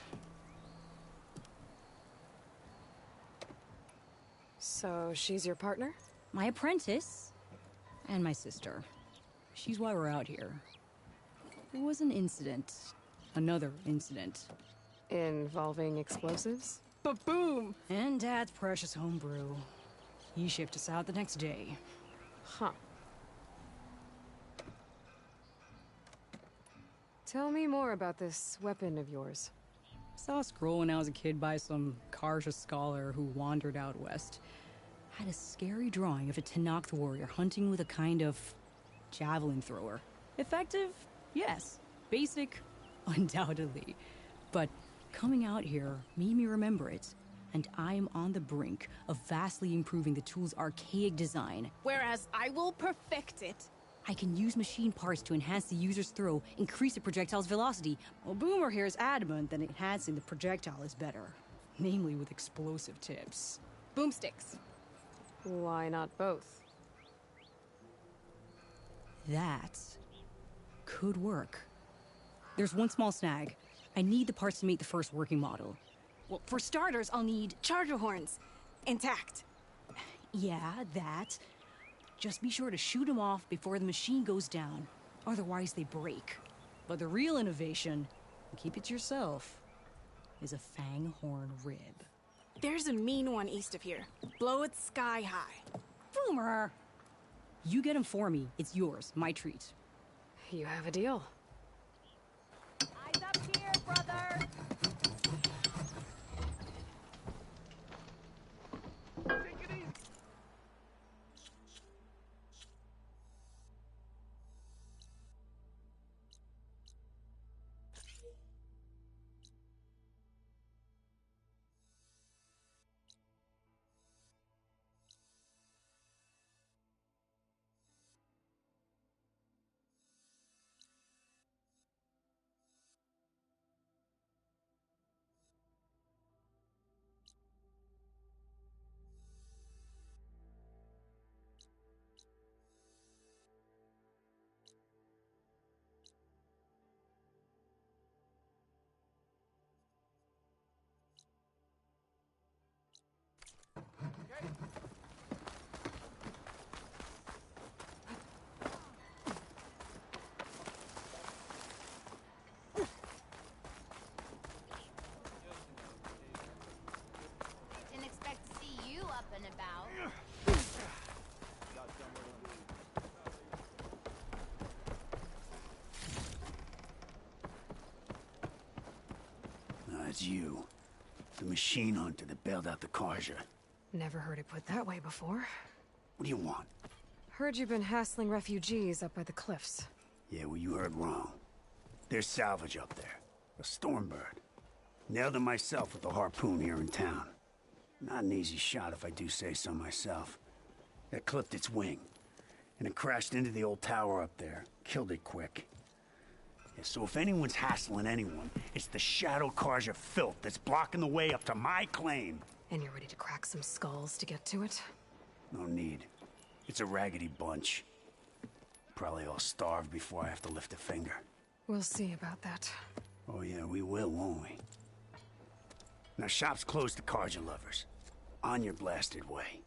So she's your partner? My apprentice and my sister. She's why we're out here. There was an incident. Another incident. Involving explosives? Ba-boom! And Dad's precious homebrew. He shipped us out the next day. Huh. Tell me more about this weapon of yours. Saw a scroll when I was a kid by some Karja scholar who wandered out west. Had a scary drawing of a Tenakth warrior hunting with a kind of javelin thrower. Effective? Yes. Basic? Undoubtedly. But coming out here made me remember it, and I'm on the brink of vastly improving the tool's archaic design. Whereas I will perfect it. I can use machine parts to enhance the user's throw, increase the projectile's velocity. Well, Boomer here is adamant that enhancing the projectile is better. Namely with explosive tips. Boomsticks. Why not both? That could work. There's one small snag. I need the parts to make the first working model. Well, for starters, I'll need charger horns. Intact. Yeah, that. Just be sure to shoot them off before the machine goes down. Otherwise, they break. But the real innovation, and keep it to yourself, is a fang horn rib. There's a mean one east of here. Blow it sky high. Boomer! You get him for me. It's yours. My treat. You have a deal. Eyes up here, brother! Didn't expect to see you up and about. It's you. The machine hunter that bailed out the Karja. Never heard it put that way before. What do you want? Heard you've been hassling refugees up by the cliffs. Yeah, well, you heard wrong. There's salvage up there. A Stormbird. Nailed him myself with a harpoon here in town. Not an easy shot if I do say so myself. It clipped its wing. And it crashed into the old tower up there. Killed it quick. Yeah, so if anyone's hassling anyone, it's the Shadow Karja filth that's blocking the way up to my claim. And you're ready to crack some skulls to get to it? No need. It's a raggedy bunch. Probably all starved before I have to lift a finger. We'll see about that. Oh yeah, we will, won't we? Now shop's closed to Karja lovers. On your blasted way.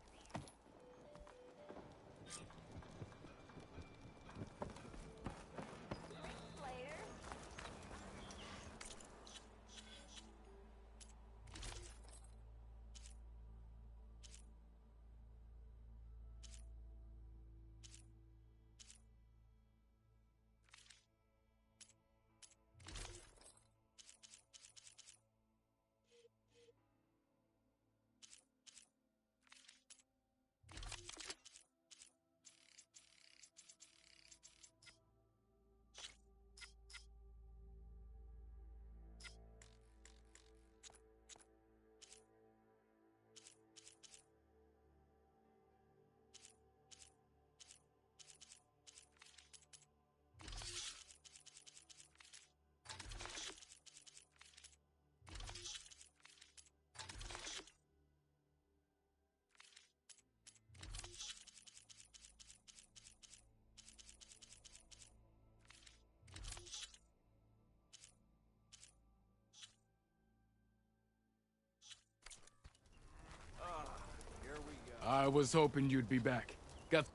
I was hoping you'd be back. Got...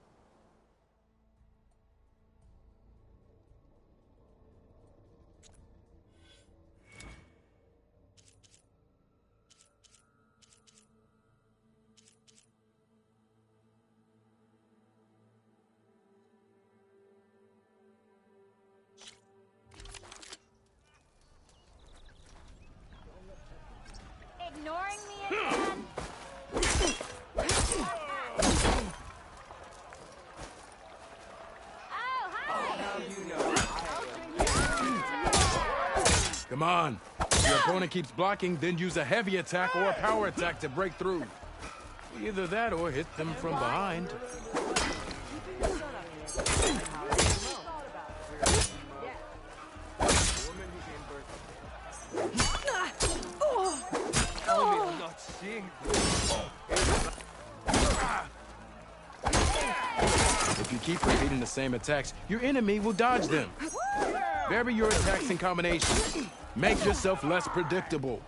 Ignoring me again? Come on. If your opponent keeps blocking, then use a heavy attack or a power attack to break through. Either that or hit them from behind. repeating the same attacks, your enemy will dodge them. Vary your attacks and combinations. Make yourself less predictable.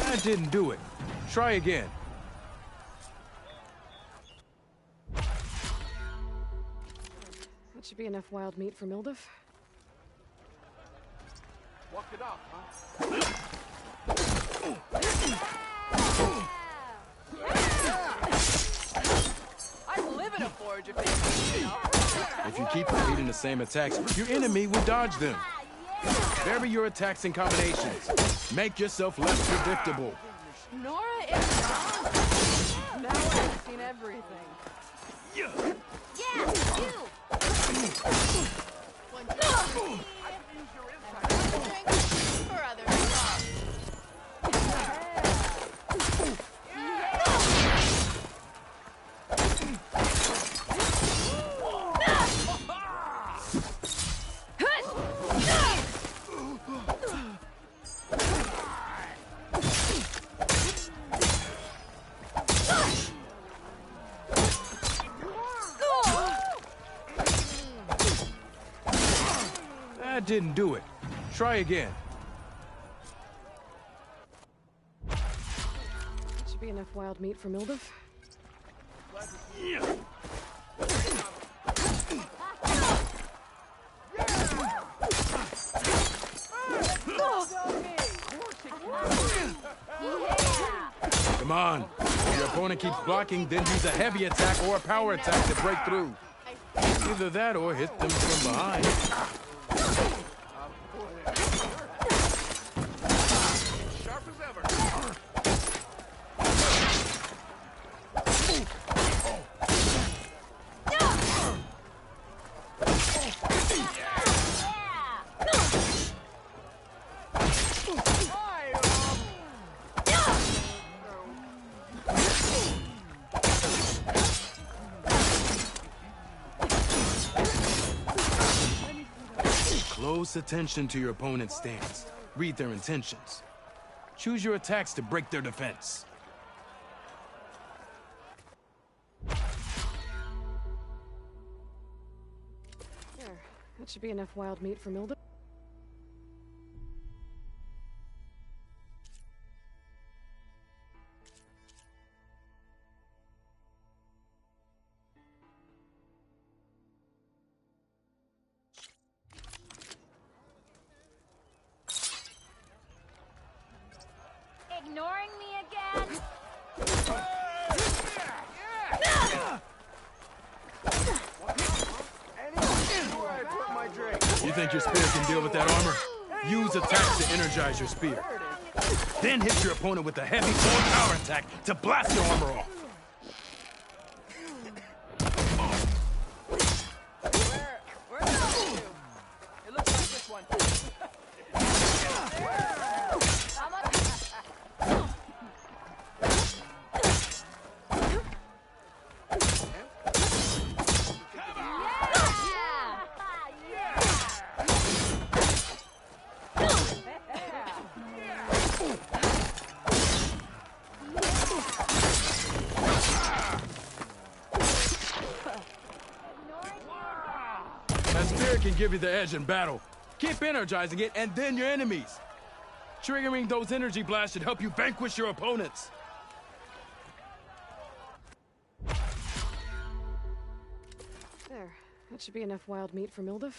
That didn't do it. Try again. That should be enough wild meat for Mildef. Walk it off, huh? I'd live in a forge if they If you keep repeating the same attacks, your enemy will dodge them. Vary your attacks and combinations. Make yourself less predictable. Nora is wrong. Now I've seen everything. Yeah, you! For other stuff. That didn't do it. Try again. That should be enough wild meat for Mildef. Come on. If your opponent keeps blocking, then use a heavy attack or a power attack to break through. Either that or hit them from behind. Sharp as ever. Close attention to your opponent's stance. Read their intentions. Choose your attacks to break their defense. There. That should be enough wild meat for Mildef. Ignoring me again? You think your spear can deal with that armor? Use attacks to energize your spear. Then hit your opponent with a heavy or power attack to blast your armor off. Where are you? It looks like this one. That spear can give you the edge in battle. Keep energizing it, and then your enemies. Triggering those energy blasts should help you vanquish your opponents. There. That should be enough wild meat for Mildef.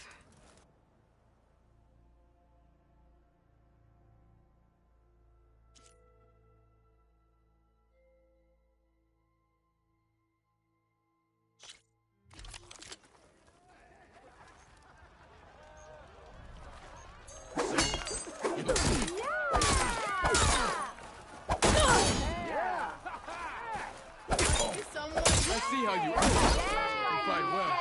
I see how you fight well.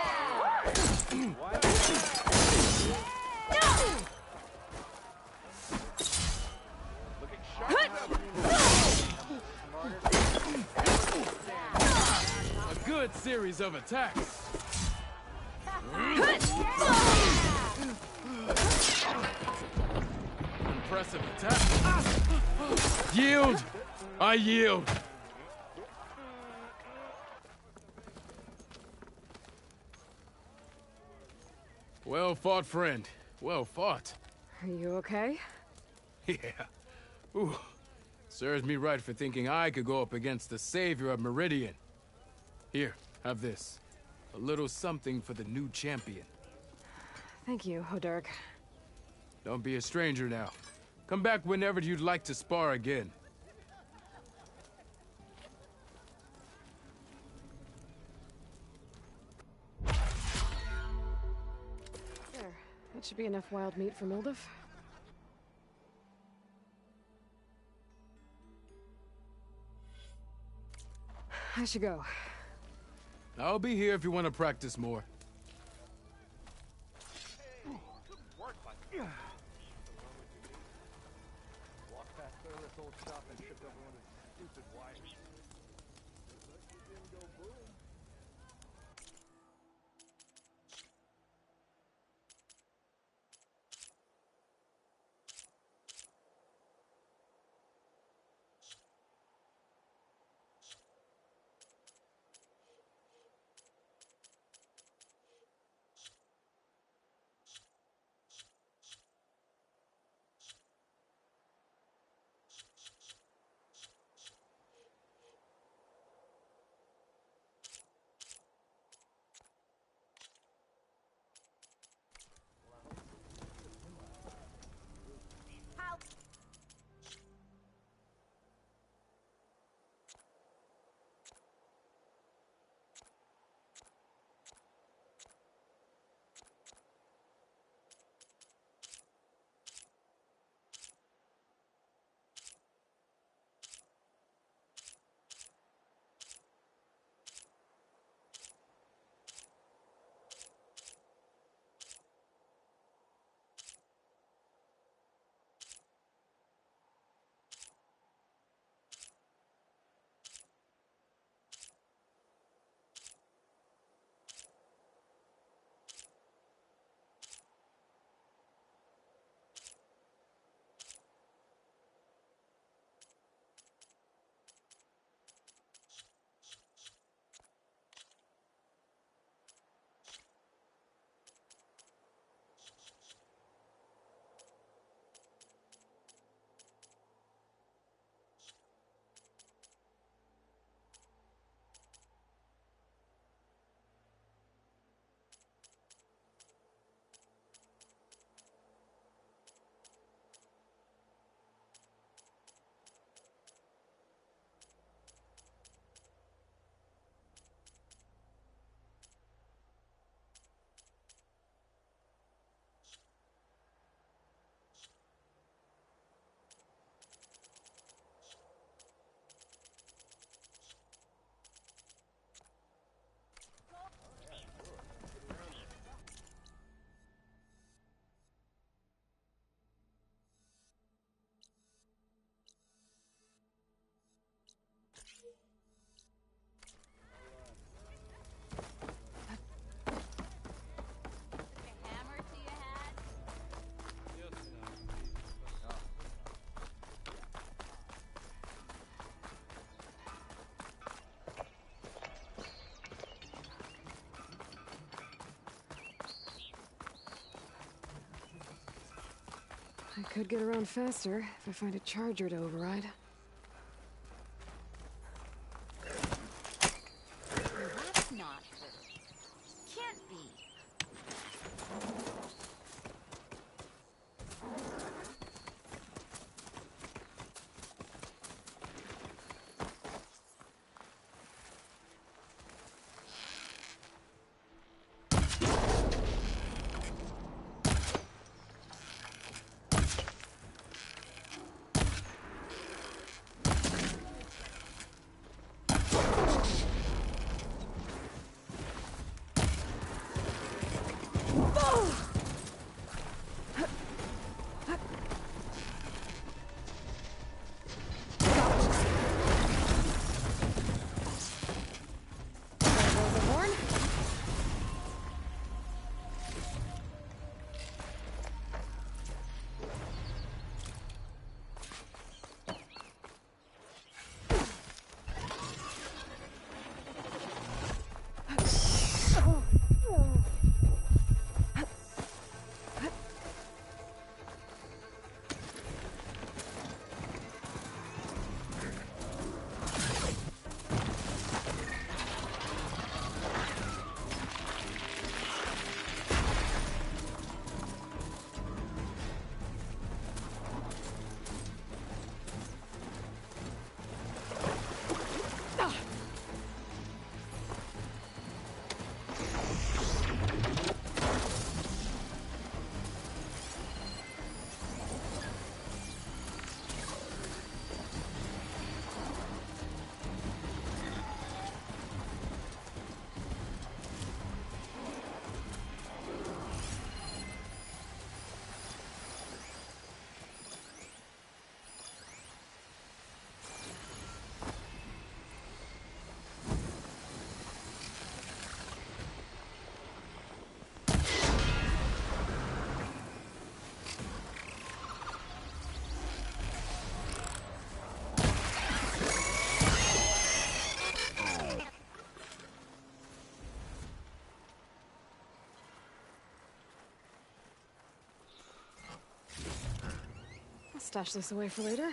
A good series of attacks. Yield! I yield! Well fought, friend. Well fought. Are you okay? Yeah. Ooh. Serves me right for thinking I could go up against the savior of Meridian. Here, have this. A little something for the new champion. Thank you, Hodurk. Don't be a stranger now. Come back whenever you'd like to spar again. There. That should be enough wild meat for Moldov. I should go. I'll be here if you want to practice more. Walked past Thurless old shop and tripped over one of his stupid wires. I could get around faster if I find a charger to override. That's not good. Can't be. stash this away for later.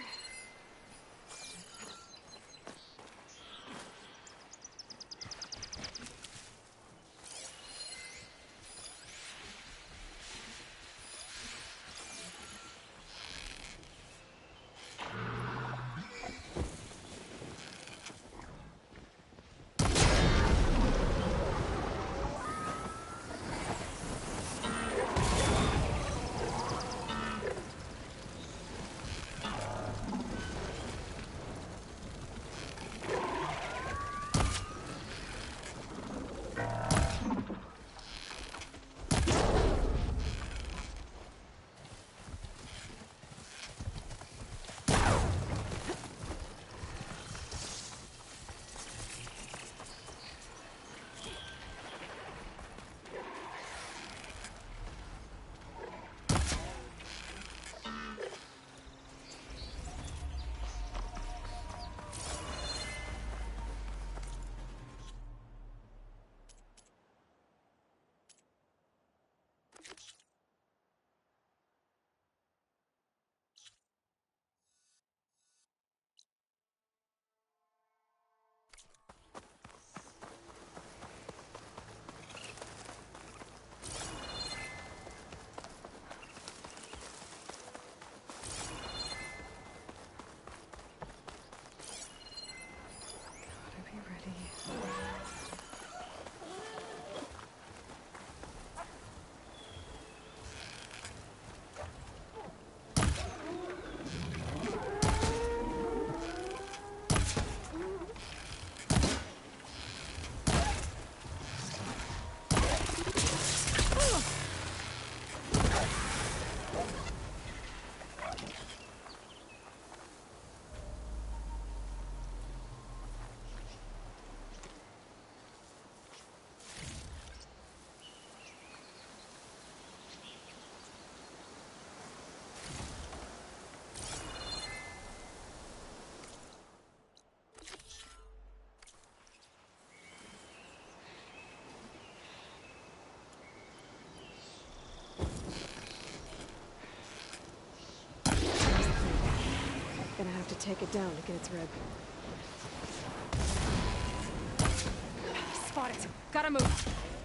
Gonna have to take it down to get its rib. Spot it. Gotta move.